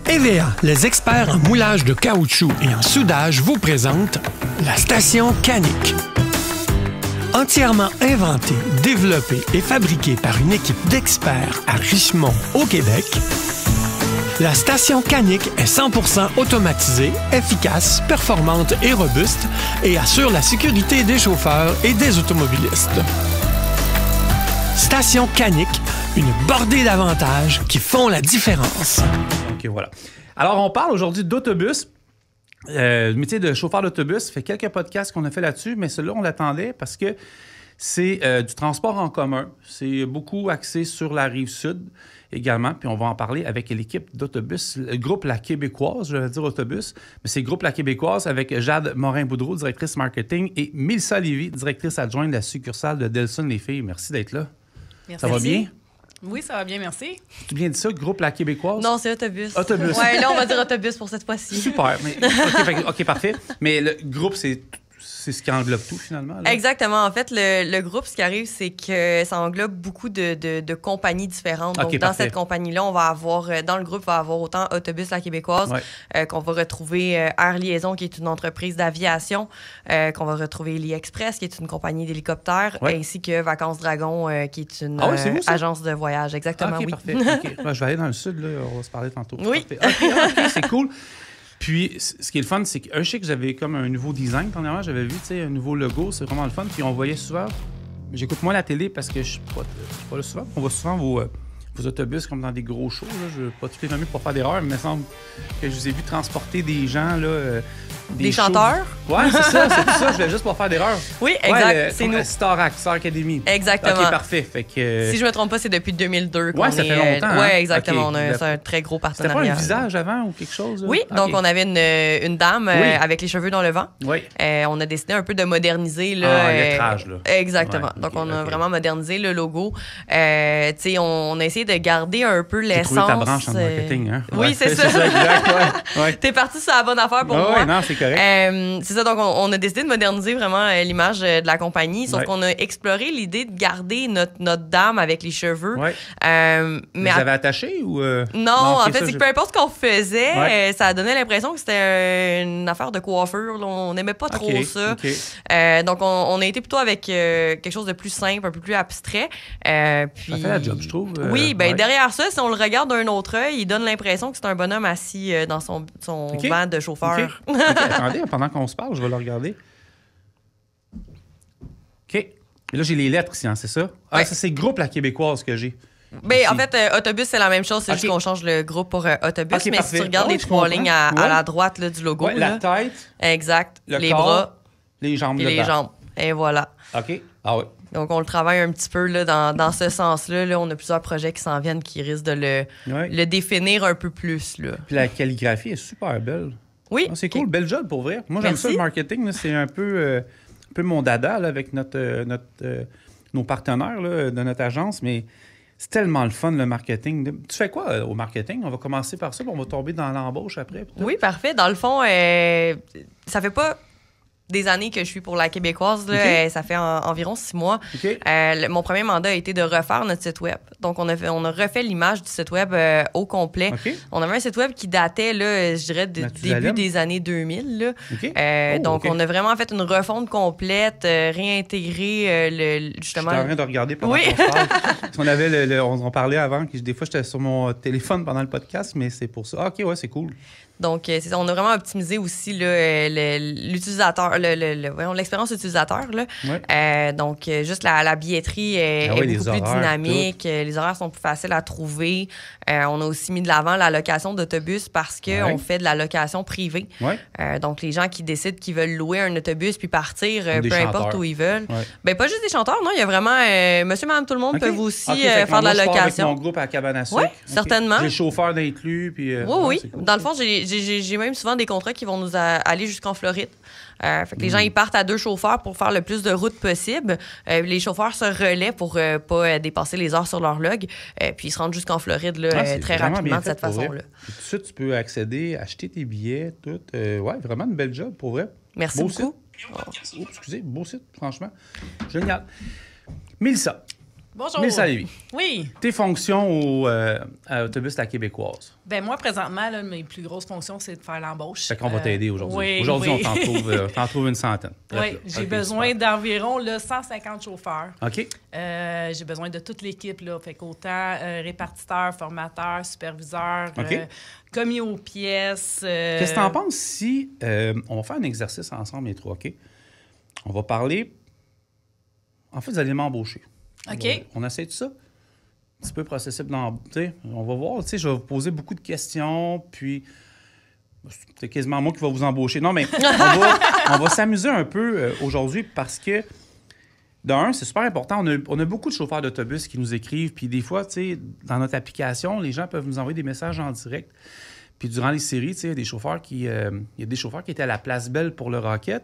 EVA, les experts en moulage de caoutchouc et en soudage, vous présentent la station Canic. Entièrement inventée, développée et fabriquée par une équipe d'experts à Richmond, au Québec, la station Canic est 100% automatisée, efficace, performante et robuste et assure la sécurité des chauffeurs et des automobilistes. Station Canic, une bordée d'avantages qui font la différence. OK, voilà. Alors, on parle aujourd'hui d'autobus. Le métier de chauffeur d'autobus, ça fait quelques podcasts qu'on a fait là-dessus, mais celui-là, on l'attendait parce que c'est du transport en commun. C'est beaucoup axé sur la Rive-Sud également, puis on va en parler avec l'équipe d'autobus, le groupe La Québécoise, je vais dire autobus, mais c'est le groupe La Québécoise avec Jade Morin-Boudreau, directrice marketing, et Mélissa Lévy, directrice adjointe de la succursale de Delson-les-Filles. Merci d'être là. Merci. Ça va bien? Oui, ça va bien, merci. Tu viens de ça, groupe La Québécoise? Non, c'est autobus. Autobus. Oui, là, on va dire autobus pour cette fois-ci. Super. Mais, OK, parfait. Mais le groupe, c'est ce qui englobe tout, finalement. Là. Exactement. En fait, le groupe, ce qui arrive, c'est que ça englobe beaucoup de compagnies différentes. Donc, dans cette compagnie-là, on va avoir, dans le groupe, on va avoir autant Autobus La Québécoise, qu'on va retrouver Air Liaison, qui est une entreprise d'aviation, qu'on va retrouver Eli Express, qui est une compagnie d'hélicoptères, ainsi que Vacances Dragon, qui est une agence de voyage. Exactement, OK, parfait. OK. Ben, je vais aller dans le sud, là. On va se parler tantôt. Oui. OK, c'est cool. Puis, ce qui est le fun, c'est que je sais que j'avais comme un nouveau design. Dernièrement, j'avais vu, tu sais, un nouveau logo. C'est vraiment le fun. Puis, on voyait souvent... J'écoute moins la télé parce que je suis pas là souvent. On voit souvent vos autobus comme dans des gros shows. Là. Je ne vais pas tout les nommer pour faire d'erreur, mais il me semble que je vous ai vu transporter des gens, là... Des chanteurs? Oui, c'est ça. C'est tout ça. Je voulais juste pas faire d'erreur. Oui, exact. C'est nous. Star Academy. Exactement. OK, parfait. Fait que... Si je me trompe pas, c'est depuis 2002 qu'on ça fait longtemps. Oui, exactement. Okay. On a un très gros partenariat. C'était pas un visage avant ou quelque chose? Là? Oui, donc on avait une dame avec les cheveux dans le vent. Oui. On a décidé un peu de moderniser. Là, lettrage, là. Exactement. Donc on a vraiment modernisé le logo. On a essayé de garder un peu l'essence. Tu as trouvé ta branche en marketing, hein? Oui, c'est ça. Exact, T'es parti sur la bonne affaire pour moi. Oui, non, c'est correct. C'est ça, donc on a décidé de moderniser vraiment l'image de la compagnie, sauf qu'on a exploré l'idée de garder notre dame avec les cheveux. Ouais. Mais vous avez attaché ou... Non, en fait, c'est que peu importe ce qu'on faisait, ça donnait l'impression que c'était une affaire de coiffure. Là. On n'aimait pas trop ça. Donc, on a été plutôt avec quelque chose de plus simple, un peu plus abstrait. Puis... Ça fait la job, je trouve. Oui, derrière ça, si on le regarde d'un autre œil, il donne l'impression que c'est un bonhomme assis dans son banc de chauffeur. Attendez, pendant qu'on se parle, je vais le regarder. OK. Et là, j'ai les lettres ici, hein, c'est ça? Ah, ça, c'est groupe La Québécoise que j'ai. En fait, Autobus, c'est la même chose. C'est juste qu'on change le groupe pour Autobus. Mais si tu regardes les trois lignes à la droite là, du logo. La tête. Exact. Les corps, bras. Les jambes. Et les jambes. Et voilà. OK. Ah oui. Donc, on le travaille un petit peu là, dans ce sens-là. Là, on a plusieurs projets qui s'en viennent qui risquent de le définir un peu plus. Là. Puis la calligraphie est super belle. Oui. C'est cool, bel job pour vrai. Moi, j'aime ça le marketing. Là, c'est un peu mon dada là, avec nos partenaires là, de notre agence, mais c'est tellement le fun, le marketing. Tu fais quoi au marketing? On va commencer par ça, puis on va tomber dans l'embauche après. Oui, parfait. Dans le fond, ça fait pas des années que je suis pour La Québécoise. Là, ça fait environ 6 mois. Mon premier mandat a été de refaire notre site web. Donc, on a refait l'image du site web au complet. On avait un site web qui datait, là, je dirais, du début des années 2000. Là. Donc, on a vraiment fait une refonte complète, réintégré justement... Je suis en train de regarder pendant qu'on se parle. Parce qu'on avait on parlait avant, que des fois, j'étais sur mon téléphone pendant le podcast, mais c'est pour ça. OK, ouais, c'est cool. Donc, on a vraiment optimisé aussi là, l'utilisateur, l'expérience utilisateur. Là. Donc, juste la billetterie est beaucoup plus dynamique. Les horaires sont plus faciles à trouver. On a aussi mis de l'avant la location d'autobus parce qu'on fait de la location privée. Donc, les gens qui décident qu'ils veulent louer un autobus puis partir, peu importe où ils veulent. Pas juste des chanteurs, non. Il y a vraiment monsieur, madame, tout le monde peuvent aussi faire de la location. Avec mon groupe à Cabane à Sucre. Oui, certainement. J'ai le chauffeur d'inclus. Puis, oui. Cool. Dans le fond, j'ai j'ai même souvent des contrats qui vont nous aller jusqu'en Floride. Fait que les gens, ils partent à 2 chauffeurs pour faire le plus de routes possible. Les chauffeurs se relaient pour pas dépasser les heures sur leur log. Puis ils se rendent jusqu'en Floride là, très rapidement de cette façon-là. Tout de suite, tu peux accéder, acheter tes billets, tout. Ouais, vraiment une belle job, pour vrai. Merci beaucoup. Excusez, beau site, franchement. Génial. Mélissa. Bonjour. Mélissa Lévy. Oui. Tes fonctions à Autobus La Québécoise. Ben moi, présentement, là, mes plus grosses fonctions, c'est de faire l'embauche. Fait qu'on va t'aider aujourd'hui. Oui, aujourd'hui, oui. on t'en trouve une centaine. Oui, j'ai besoin d'environ 150 chauffeurs. OK. J'ai besoin de toute l'équipe, là. Fait qu'autant répartiteurs, formateurs, superviseurs, commis aux pièces. Qu'est-ce que tu en penses si on va faire un exercice ensemble, les trois, OK? On va parler... En fait, vous allez m'embaucher. OK. On essaie de ça. Un petit peu processible dans... On va voir, je vais vous poser beaucoup de questions, puis... C'est quasiment moi qui va vous embaucher. Non, mais on va s'amuser un peu aujourd'hui parce que, d'un, c'est super important. On a beaucoup de chauffeurs d'autobus qui nous écrivent, puis des fois, dans notre application, les gens peuvent nous envoyer des messages en direct. Puis durant les séries, il y a des chauffeurs qui étaient à la Place Belle pour le Rocket.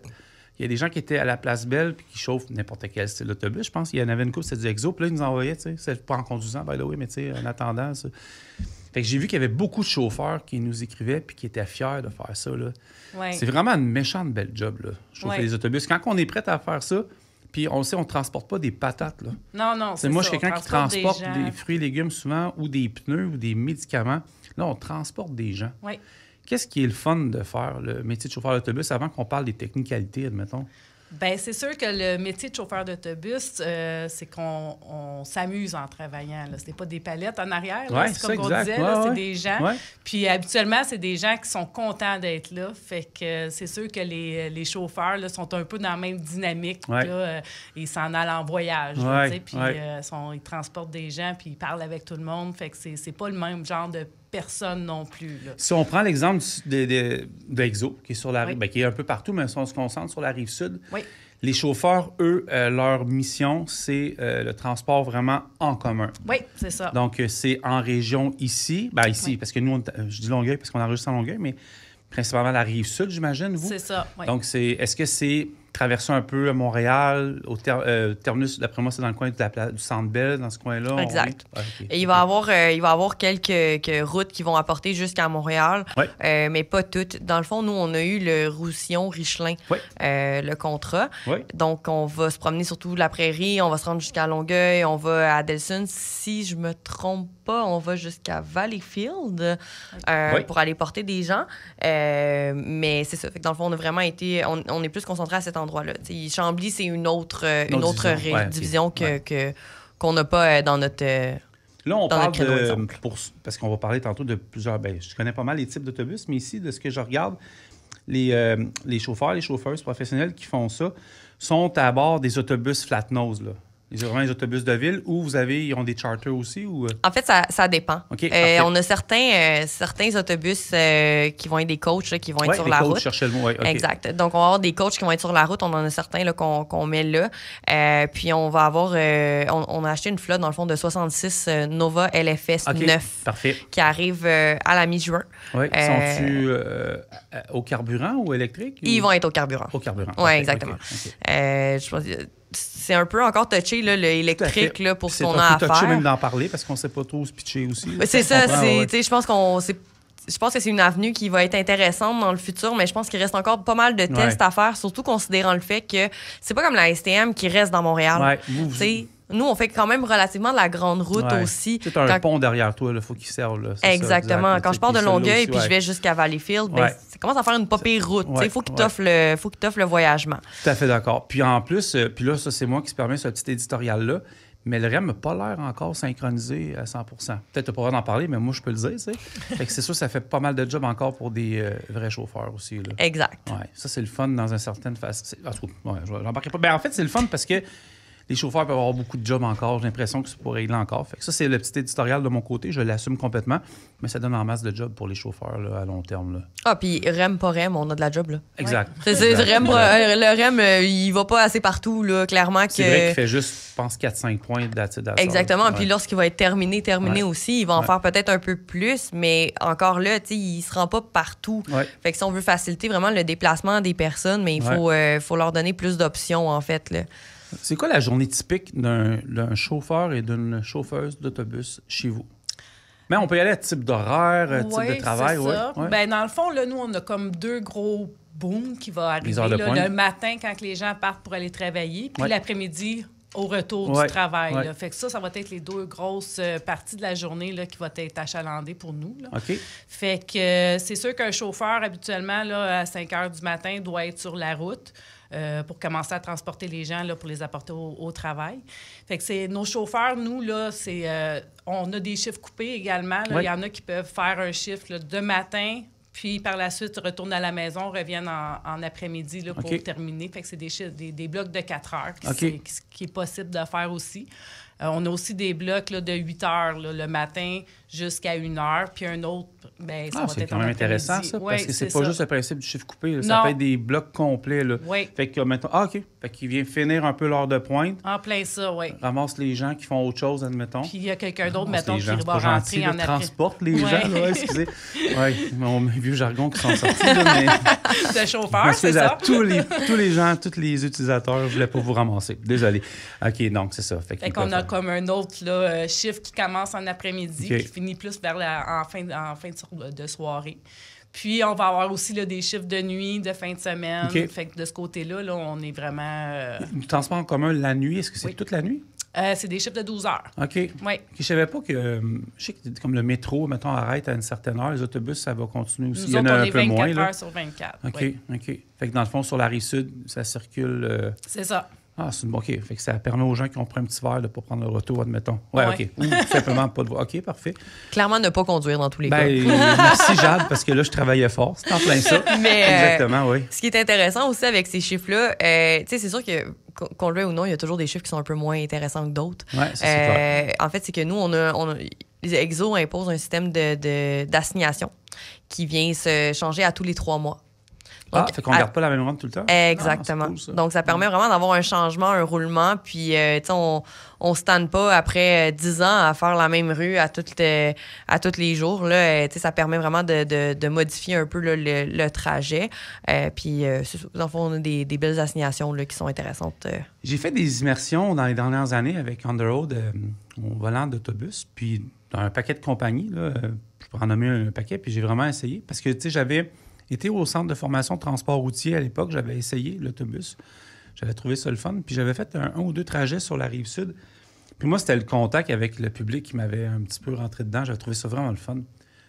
Il y a des gens qui étaient à la Place Belle puis qui chauffent n'importe quel style d'autobus. Je pense qu'il y en avait une couple, c'était du Exo. Puis là, ils nous envoyaient, c'est pas en conduisant, by the way, mais en attendant. Ça. Fait que j'ai vu qu'il y avait beaucoup de chauffeurs qui nous écrivaient puis qui étaient fiers de faire ça. Là. Ouais. C'est vraiment une méchante belle job, là, chauffer les autobus. Quand on est prêt à faire ça, puis on sait, on ne transporte pas des patates. Là. Non, c'est moi, ça. je suis quelqu'un qui transporte des fruits et légumes souvent ou des pneus ou des médicaments. Là, on transporte des gens. Oui. Qu'est-ce qui est le fun de faire, le métier de chauffeur d'autobus, avant qu'on parle des technicalités, admettons? Bien, c'est sûr que le métier de chauffeur d'autobus, c'est qu'on s'amuse en travaillant. Ce n'est pas des palettes en arrière, là, c'est comme on disait, c'est des gens. Ouais. Puis habituellement, c'est des gens qui sont contents d'être là. Fait que c'est sûr que les chauffeurs là, sont un peu dans la même dynamique. Ouais. Là, ils s'en allent en voyage. Ouais. Là, puis ils transportent des gens, puis ils parlent avec tout le monde. Fait que c'est pas le même genre de personne non plus. Là. Si on prend l'exemple d'Exo, qui est sur la qui est un peu partout, mais si on se concentre sur la rive sud, les chauffeurs, eux, leur mission, c'est le transport vraiment en commun. Oui, c'est ça. Donc, c'est en région ici. Bien, ici, parce que nous, je dis Longueuil parce qu'on enregistre en Longueuil, mais principalement la rive sud, j'imagine, vous? C'est ça, oui. Donc, est-ce que c'est traverser un peu à Montréal, au terminus, d'après moi, c'est dans le coin du Centre Bell, dans ce coin-là? Exact. Et il va y avoir quelques routes qui vont apporter jusqu'à Montréal, mais pas toutes. Dans le fond, nous, on a eu le Roussillon-Richelin, le contrat. Donc, on va se promener sur toute la prairie, on va se rendre jusqu'à Longueuil, on va à Delson. Si je me trompe pas, on va jusqu'à Valleyfield pour aller porter des gens. Mais c'est ça. Fait que dans le fond, on a vraiment été... On est plus concentré à cet endroit-là. T'sais, Chambly, c'est une autre division qu'on n'a pas dans notre... Là, on parle parce qu'on va parler tantôt de plusieurs... je connais pas mal les types d'autobus, mais ici, de ce que je regarde, les chauffeurs, les chauffeuses professionnels qui font ça sont à bord des autobus flat-nose, là. Vraiment les autobus de ville ou ils ont des charters aussi? Ou... En fait, ça dépend. Okay, on a certains autobus qui vont être des coachs là, qui vont être sur la route. Cherchez le mot, Exact. Donc, on va avoir des coachs qui vont être sur la route. On en a certains là, qu'on met là. Puis, on va avoir... on a acheté une flotte, dans le fond, de 66 Nova LFS 9 qui arrive à la mi-juin. Oui. Sont-tu au carburant ou électrique? Ils vont être au carburant. Au carburant. Oui, exactement. Je pense c'est un peu encore touché, là, l'électrique, là, pour ce qu'on a à faire. C'est touché même d'en parler parce qu'on ne sait pas trop se pitcher aussi. C'est ça. Je pense que c'est une avenue qui va être intéressante dans le futur, mais je pense qu'il reste encore pas mal de tests à faire, surtout considérant le fait que c'est pas comme la STM qui reste dans Montréal. Nous, on fait quand même relativement de la grande route aussi. C'est un pont derrière toi, il faut qu'il serve. Là, exactement. Quand je pars de Longueuil puis je vais jusqu'à Valleyfield, ça commence à faire une pas pire route. Il faut qu'il t'offre le voyagement. Tout à fait d'accord. Puis en plus, là, ça, c'est moi qui se permet ce petit éditorial-là, mais le REM n'a pas l'air encore synchronisé à 100 %. Peut-être que tu n'as pas le droit d'en parler, mais moi, je peux le dire. Fait que c'est sûr, ça fait pas mal de job encore pour des vrais chauffeurs aussi. Là. Exact. Ouais, ça, c'est le fun dans une certaine façon. J'embarquerai pas. En fait, c'est le fun parce que les chauffeurs peuvent avoir beaucoup de jobs encore. J'ai l'impression que c'est pour régler encore. Fait que ça, c'est le petit éditorial de mon côté. Je l'assume complètement. Mais ça donne en masse de jobs pour les chauffeurs là, à long terme. Là. Ah, puis REM, pas REM, on a de la job. Là. Exact. Ouais. Le REM, il va pas assez partout. Là, clairement que... C'est vrai qu'il fait juste, je pense, 4-5 points d'attitude. Exactement. Puis lorsqu'il va être terminé aussi, il va en faire peut-être un peu plus. Mais encore là, il se rend pas partout. Ouais. Fait que si on veut faciliter vraiment le déplacement des personnes, mais il faut leur donner plus d'options, en fait. Là. C'est quoi la journée typique d'un chauffeur et d'une chauffeuse d'autobus chez vous? Mais on peut y aller à type d'horaire, type de travail. C'est ça. Ouais. Ben, dans le fond, là, nous, on a comme 2 gros booms qui vont arriver là, le matin quand les gens partent pour aller travailler, puis l'après-midi au retour du travail. Là. Fait que ça va être les 2 grosses parties de la journée là, qui vont être achalandées pour nous. Là. Okay. Fait que c'est sûr qu'un chauffeur, habituellement, là, à 5 heures du matin, doit être sur la route. Pour commencer à transporter les gens là, pour les apporter au travail. Fait que c'est nos chauffeurs, nous, là, on a des chiffres coupés également. Il y en a qui peuvent faire un chiffre là, de matin, puis par la suite retournent à la maison, reviennent en après-midi là, pour terminer. Fait que c'est des blocs de 4 heures qui est possible de faire aussi. On a aussi des blocs là, de 8 heures là, le matin jusqu'à 1 heure, puis un autre, ben, ça va c'est être quand même intéressant, ça, parce que c'est pas juste le principe du chiffre coupé. Là, ça peut être des blocs complets. Là. Oui. Fait que, mettons, fait qu'il vient finir un peu l'heure de pointe. En plein ça, oui. Ramasse les gens qui font autre chose, admettons. Puis il y a quelqu'un d'autre, mettons, qui va rentrer en après. Transporte les gens, là, excusez. Oui, mon vieux jargon qui sont sortis. Là, mais... De chauffeur, c'est ça? Tous les gens, tous les utilisateurs, je voulais pas vous ramasser. Désolé. OK, donc c'est ça. Fait qu'on a comme un autre là, chiffre qui commence en après-midi, qui finit plus vers en fin de soirée. Puis, on va avoir aussi là, des chiffres de nuit, de fin de semaine. Fait que de ce côté-là, là, on est vraiment... Le transport en commun la nuit, est-ce que c'est toute la nuit? C'est des chiffres de 12 heures. OK. Oui. Je savais pas que... Je sais que comme le métro, mettons, arrête à une certaine heure. Les autobus, ça va continuer aussi. Nous autres, on est 24 heures sur 24. OK. Fait que dans le fond, sur la Rive-Sud, ça circule... C'est ça. Ah, c'est bon, OK. Fait que ça permet aux gens qui ont pris un petit verre de ne pas prendre le retour, admettons. Ouais, OK. Ou tout simplement pas de voie. OK, parfait. Clairement, ne pas conduire dans tous les cas. Merci, Jade, parce que là, je travaillais fort. C'est en plein ça. Mais, exactement, oui. Ce qui est intéressant aussi avec ces chiffres-là, tu sais, c'est sûr que, qu'on le veuille ou non, il y a toujours des chiffres qui sont un peu moins intéressants que d'autres. Oui, c'est clair. En fait, c'est que nous, on a les Exo imposent un système d'assignation qui vient se changer à tous les 3 mois. Donc, fait qu'on ne garde pas la même rente tout le temps? Exactement. Cool, ça. Donc, ça permet vraiment d'avoir un changement, un roulement. Puis, tu sais, on ne se tanne pas après 10 ans à faire la même rue à tous les jours. Là, tu sais, ça permet vraiment de modifier un peu là, le trajet. Puis, dans le fond, on a des belles assignations là, qui sont intéressantes. J'ai fait des immersions dans les dernières années avec On The Road au volant d'autobus. Puis, dans un paquet de compagnies, là, je peux en nommer un paquet. Puis, j'ai vraiment essayé. Parce que, tu sais, j'avais été au centre de formation de transport routier à l'époque. J'avais essayé l'autobus. J'avais trouvé ça le fun. Puis j'avais fait un ou deux trajets sur la Rive-Sud. Puis moi, c'était le contact avec le public qui m'avait un petit peu rentré dedans. J'avais trouvé ça vraiment le fun. Tu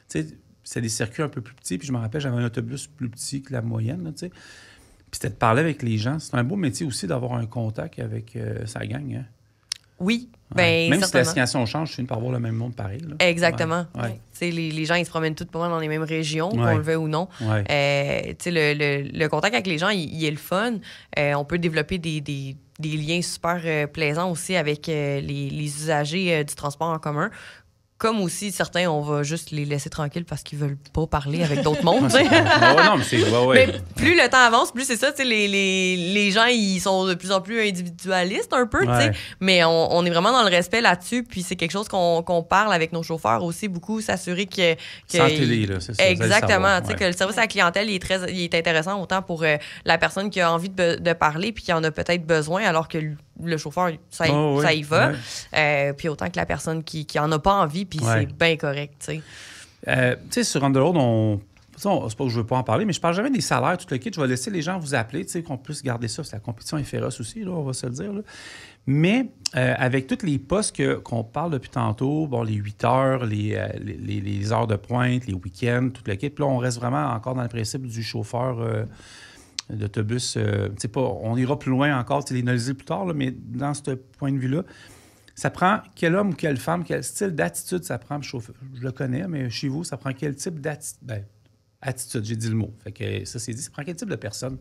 sais, c'est des circuits un peu plus petits. Puis je me rappelle, j'avais un autobus plus petit que la moyenne, tu sais. Puis c'était de parler avec les gens. C'est un beau métier aussi d'avoir un contact avec sa gang, hein? Oui. Ouais. Même si l'assignation change, je finis par voir le même monde pareil. Là. Exactement. Ouais. Les gens, ils se promènent tous pas mal dans les mêmes régions, ouais. qu'on le veuille ou non. Ouais. Le contact avec les gens, il est le fun. On peut développer des liens super plaisants aussi avec les usagers du transport en commun. Comme aussi, certains, on va juste les laisser tranquilles parce qu'ils veulent pas parler avec d'autres mondes. Mais plus le temps avance, plus c'est ça, les gens, ils sont de plus en plus individualistes un peu, mais on est vraiment dans le respect là-dessus, puis c'est quelque chose qu'on parle avec nos chauffeurs aussi beaucoup, s'assurer que Santé-les, là, c'est ça. Exactement, que le service à la clientèle il est intéressant autant pour la personne qui a envie de parler puis qui en a peut-être besoin, alors que le chauffeur, ça y va. Puis autant que la personne qui en a pas envie, puis c'est bien correct, tu sais. Tu sais, sur On The Road, c'est pas que je veux pas en parler, mais je parle jamais des salaires, tout le kit. Je vais laisser les gens vous appeler, tu sais, qu'on puisse garder ça. La compétition est féroce aussi, là, on va se le dire. Là. Mais avec tous les postes qu'on parle depuis tantôt, bon, les 8 heures, les heures de pointe, les week-ends, tout le kit, puis là, on reste vraiment encore dans le principe du chauffeur d'autobus. On ira plus loin encore, les analyser plus tard, là, mais dans ce point de vue-là, ça prend quel homme ou quelle femme, quel style d'attitude ça prend pour chauffer. Je le connais, mais chez vous, ça prend quel type d'attitude? Attitude, j'ai dit le mot. Fait que ça, c'est dit. Ça prend quel type de personne?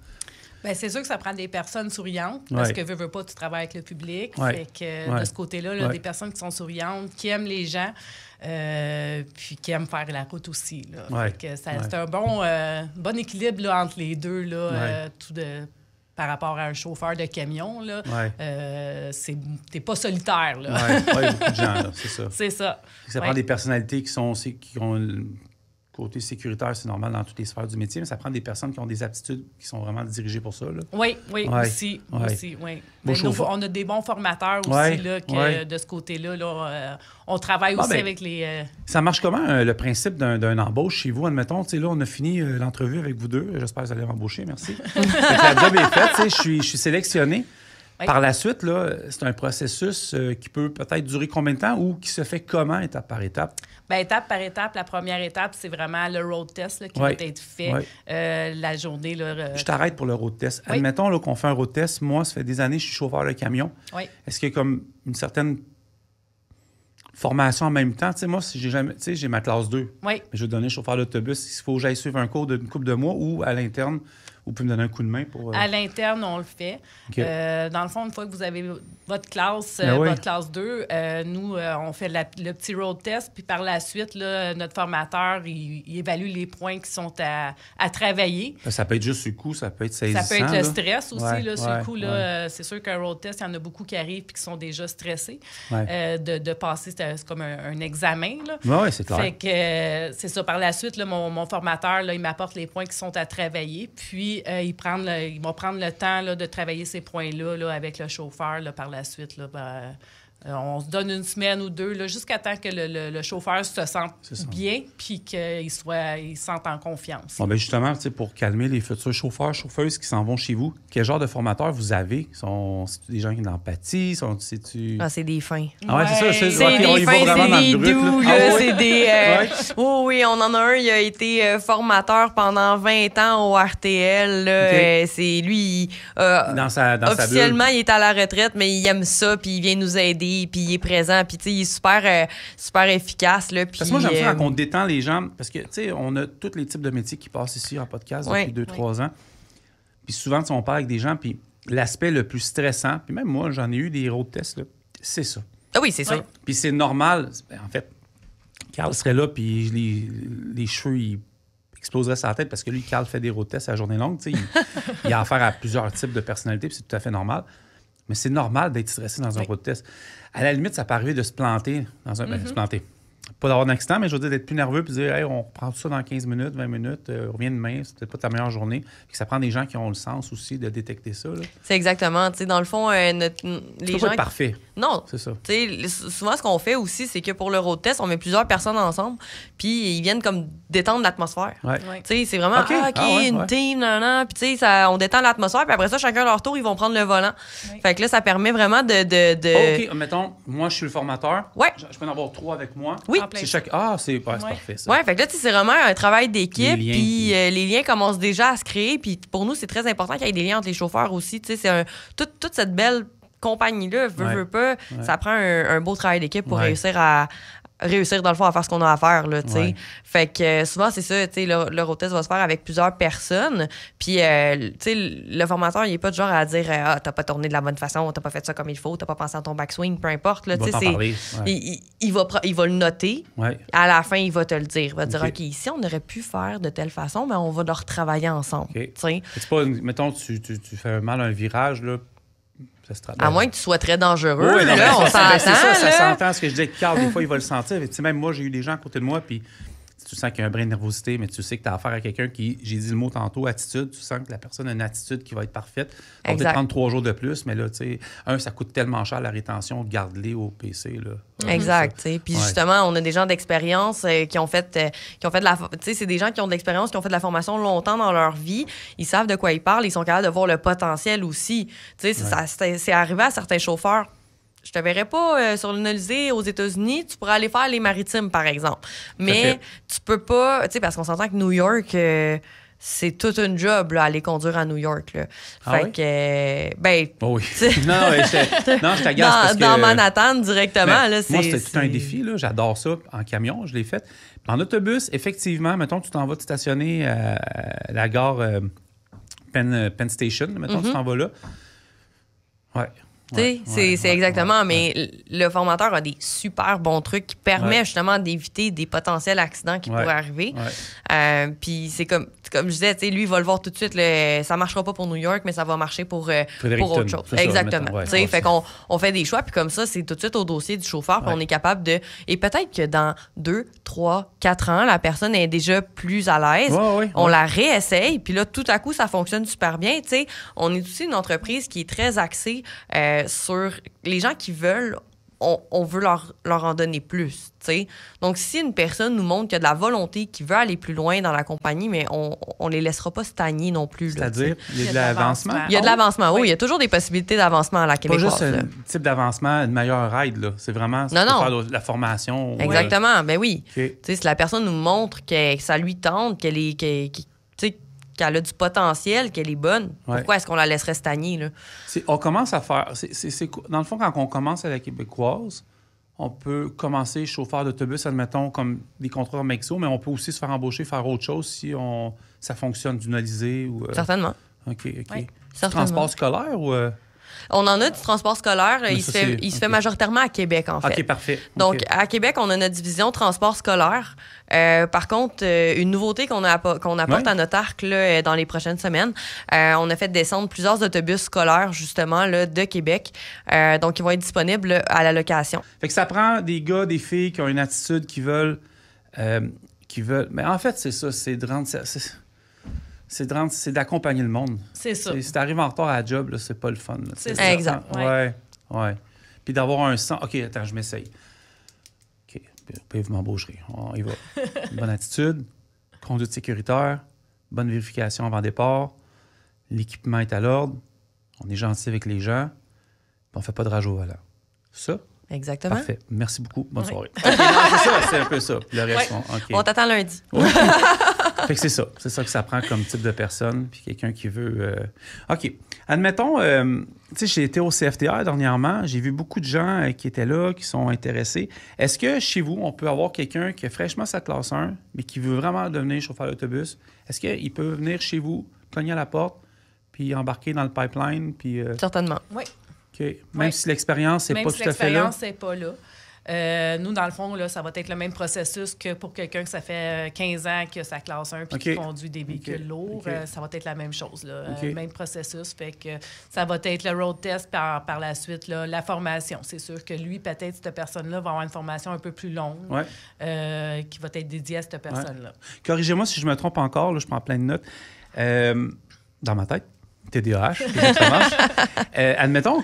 Bien, c'est sûr que ça prend des personnes souriantes, parce que veux pas, tu travailles avec le public. Fait que de ce côté-là, là, des personnes qui sont souriantes, qui aiment les gens, puis qui aiment faire la route aussi. Là. Fait que c'est un bon équilibre là, entre les deux, là, par rapport à un chauffeur de camion. Là, t'es pas solitaire. Là. Il y a beaucoup de gens, là, c'est ça. C'est ça. Ça prend des personnalités qui ont côté sécuritaire, c'est normal dans toutes les sphères du métier, mais ça prend des personnes qui ont des aptitudes qui sont vraiment dirigées pour ça. Là. Oui, aussi. On a des bons formateurs aussi là, de ce côté-là. Là, on travaille aussi avec les... Ça marche comment, le principe d'un embauche chez vous? Admettons, là, on a fini l'entrevue avec vous deux. J'espère que vous allez m'embaucher, merci. La job est faite, je suis sélectionné. Par la suite, là, c'est un processus qui peut peut-être durer combien de temps ou qui se fait comment, étape par étape? Bien, étape par étape, la première étape, c'est vraiment le road test là, qui va être fait la journée. Là, Je t'arrête pour le road test. Admettons là, qu'on fait un road test. Moi, ça fait des années que je suis chauffeur de camion. Est-ce qu'il y a comme une certaine formation en même temps? Moi, si j'ai ma classe 2. Je vais donner chauffeur d'autobus. Il faut que j'aille suivre un cours d'une couple de mois ou à l'interne. Vous pouvez me donner un coup de main pour... À l'interne, on le fait. Dans le fond, une fois que vous avez votre classe, votre classe 2, nous, on fait le petit road test. Puis par la suite, là, notre formateur, il évalue les points qui sont à travailler. Ça peut être juste sur le coup, ça peut être saisissant. Ça peut être le stress aussi. Là, sur le coup, là, c'est sûr qu'un road test, il y en a beaucoup qui arrivent et qui sont déjà stressés. De passer, c'est comme un examen. Oui, c'est clair. Fait que c'est ça. Par la suite, là, mon formateur, là, il m'apporte les points qui sont à travailler. Puis, il va prendre le temps là, de travailler ces points-là là, avec le chauffeur là, par la suite. Là, on se donne une semaine ou deux là, jusqu'à temps que le chauffeur se sente bien puis qu'il se sente en confiance. Bon, ben justement, pour calmer les futurs chauffeurs, chauffeuses qui s'en vont chez vous, quel genre de formateurs vous avez? C'est-tu des gens qui ont de l'empathie? C'est des fins. Ah ouais, c'est ça. C'est des fins, c'est des doux. C'est des... oui, on en a un, il a été formateur pendant 20 ans au RTL. Là, c'est lui, officiellement, il est à la retraite, mais il aime ça, puis il vient nous aider. Puis il est présent, puis il est super efficace. Là, parce que moi, j'aime ça quand on détend les gens, parce que, on a tous les types de métiers qui passent ici en podcast depuis 2-3 ans. Puis souvent, on parle avec des gens, puis l'aspect le plus stressant, puis même moi, j'en ai eu des road tests, là, c'est ça. Ah oui, c'est ça. Puis c'est normal. En fait, Carl serait là, puis les cheveux, ils exploseraient sa tête, parce que lui, Carl fait des road tests à la journée longue. Il a affaire à plusieurs types de personnalités, puis c'est tout à fait normal. Mais c'est normal d'être stressé dans un road test. À la limite, ça peut arriver de se planter dans un... se planter. Pas d'avoir d'accident, mais je veux dire d'être plus nerveux puis dire « Hey, on reprend tout ça dans 15 minutes, 20 minutes, on revient demain, c'est peut-être pas ta meilleure journée. » Puis ça prend des gens qui ont le sens aussi de détecter ça. Là. C'est exactement. Dans le fond, les gens... pas être parfait. Non. C'est ça. Souvent, ce qu'on fait aussi, c'est que pour le road test, on met plusieurs personnes ensemble, puis ils viennent comme détendre l'atmosphère. C'est vraiment une team, puis on détend l'atmosphère, puis après ça, chacun à leur tour, ils vont prendre le volant. Fait que là, ça permet vraiment de... OK, mettons, moi, je suis le formateur. Je peux en avoir 3 avec moi. Oui. C'est parfait, ça. Oui, fait que là, c'est vraiment un travail d'équipe, puis les liens commencent déjà à se créer, puis pour nous, c'est très important qu'il y ait des liens entre les chauffeurs aussi. C'est toute cette belle compagnie-là, veut pas, ça prend un beau travail d'équipe pour réussir dans le fond à faire ce qu'on a à faire là, fait que souvent c'est ça, le road test va se faire avec plusieurs personnes, puis le formateur il est pas du genre à dire t'as pas tourné de la bonne façon, t'as pas fait ça comme il faut, t'as pas pensé à ton backswing, peu importe là, il va le noter, à la fin il va te le dire, il va te dire OK, ici on aurait pu faire de telle façon, mais on va le retravailler ensemble. C'est pas mettons tu fais mal un virage là. À moins que tu sois très dangereux. Oui, là, on s'entend. C'est ça s'entend. Ce que je disais, Carl, des fois, il va le sentir. Même moi, j'ai eu des gens à côté de moi, puis tu sens qu'il y a un brin de nervosité, mais tu sais que tu as affaire à quelqu'un qui, j'ai dit le mot tantôt, attitude. Tu sens que la personne a une attitude qui va être parfaite. On va peut-être prendre 3 jours de plus, mais là, tu sais, ça coûte tellement cher la rétention, garde-les au PC. Là. Exact. Puis justement, on a des gens d'expérience qui ont fait de la... Tu sais, c'est des gens qui ont de l'expérience, qui ont fait de la formation longtemps dans leur vie. Ils savent de quoi ils parlent. Ils sont capables de voir le potentiel aussi. Tu sais, c'est arrivé à certains chauffeurs. Je te verrais pas sur une Élysée aux États-Unis. Tu pourrais aller faire les maritimes, par exemple. Mais tu peux pas... Tu sais, parce qu'on s'entend que New York... c'est tout un job, là, aller conduire à New York. Là. Fait que, oui. Non, je t'agace parce que... Dans Manhattan, directement, là, moi, c'était tout un défi, là. J'adore ça. En camion, je l'ai fait. En autobus, effectivement, mettons, tu t'en vas te stationner à la gare Penn Station, mettons, tu t'en vas là. C'est exactement, mais le formateur a des super bons trucs qui permettent justement d'éviter des potentiels accidents qui pourraient arriver. Puis c'est comme je disais, lui, il va le voir tout de suite. Ça ne marchera pas pour New York, mais ça va marcher pour autre chose. Exactement. Fait qu'on fait des choix, puis comme ça, c'est tout de suite au dossier du chauffeur, puis on est capable de... Et peut-être que dans 2, 3, 4 ans, la personne est déjà plus à l'aise. On la réessaye, puis là, tout à coup, ça fonctionne super bien. T'sais, on est aussi une entreprise qui est très axée sur les gens qui veulent, on veut leur en donner plus. T'sais. Donc, si une personne nous montre qu'il y a de la volonté, qu'il veut aller plus loin dans la compagnie, mais on les laissera pas stagner non plus. C'est-à-dire, il y a de l'avancement? Il y a de l'avancement, oui. Il y a toujours des possibilités d'avancement à la Québécoise. Pas juste un type d'avancement, une meilleure aide. Là. C'est vraiment faire de la formation. Exactement, ben oui. Si la personne nous montre que ça lui tente, qu'elle a du potentiel, qu'elle est bonne, pourquoi est-ce qu'on la laisserait stagner? Là? On commence à faire... dans le fond, quand on commence à la Québécoise, on peut commencer chauffeur d'autobus, admettons, comme des contrats comme Mexo, mais on peut aussi se faire embaucher, faire autre chose si ça fonctionne, dunalisé ou... Certainement. OK. Oui, transport scolaire ou... On en a du transport scolaire. Il se fait majoritairement à Québec, en fait. OK, parfait. Donc, à Québec, on a notre division transport scolaire. Par contre, une nouveauté qu'on apporte à notre arc là, dans les prochaines semaines, on a fait descendre plusieurs autobus scolaires, justement, là, de Québec. Donc, ils vont être disponibles à la location. Fait que ça prend des gars, des filles qui ont une attitude, qui veulent... Mais en fait, c'est ça, c'est de rendre... C'est d'accompagner le monde. C'est ça. Si t'arrives en retard à la job, là, c'est pas le fun. Là, c'est ça. Exact. Ouais. Puis d'avoir un sens... OK, attends, je m'essaye. OK, puis vous m'embaucherez. On y va. Bonne attitude, conduite sécuritaire, bonne vérification avant départ, l'équipement est à l'ordre, on est gentil avec les gens, puis on fait pas de rage au volant. Ça? Exactement. Parfait. Merci beaucoup. Bonne soirée. Okay, non, c'est un peu ça. Le reste, on t'attend lundi. Fait que c'est ça. C'est ça que ça prend comme type de personne. Puis quelqu'un qui veut... OK. Admettons, tu sais, j'ai été au CFTR dernièrement. J'ai vu beaucoup de gens qui étaient là, qui sont intéressés. Est-ce que chez vous, on peut avoir quelqu'un qui a fraîchement sa classe 1, mais qui veut vraiment devenir chauffeur d'autobus? Est-ce qu'il peut venir chez vous, cogner à la porte, puis embarquer dans le pipeline? Puis, certainement. Oui. OK. Même si l'expérience n'est pas tout à fait là? Même si l'expérience n'est pas là. Nous, dans le fond, là, ça va être le même processus que pour quelqu'un que ça fait 15 ans qui a sa classe 1 puis qui conduit des véhicules lourds. Ça va être la même chose. Là. Même processus. Fait que ça va être le road test par la suite, là, la formation. C'est sûr que lui, peut-être, cette personne-là va avoir une formation un peu plus longue qui va être dédiée à cette personne-là. Corrigez-moi si je me trompe encore. Là, je prends plein de notes. Dans ma tête. TDAH, admettons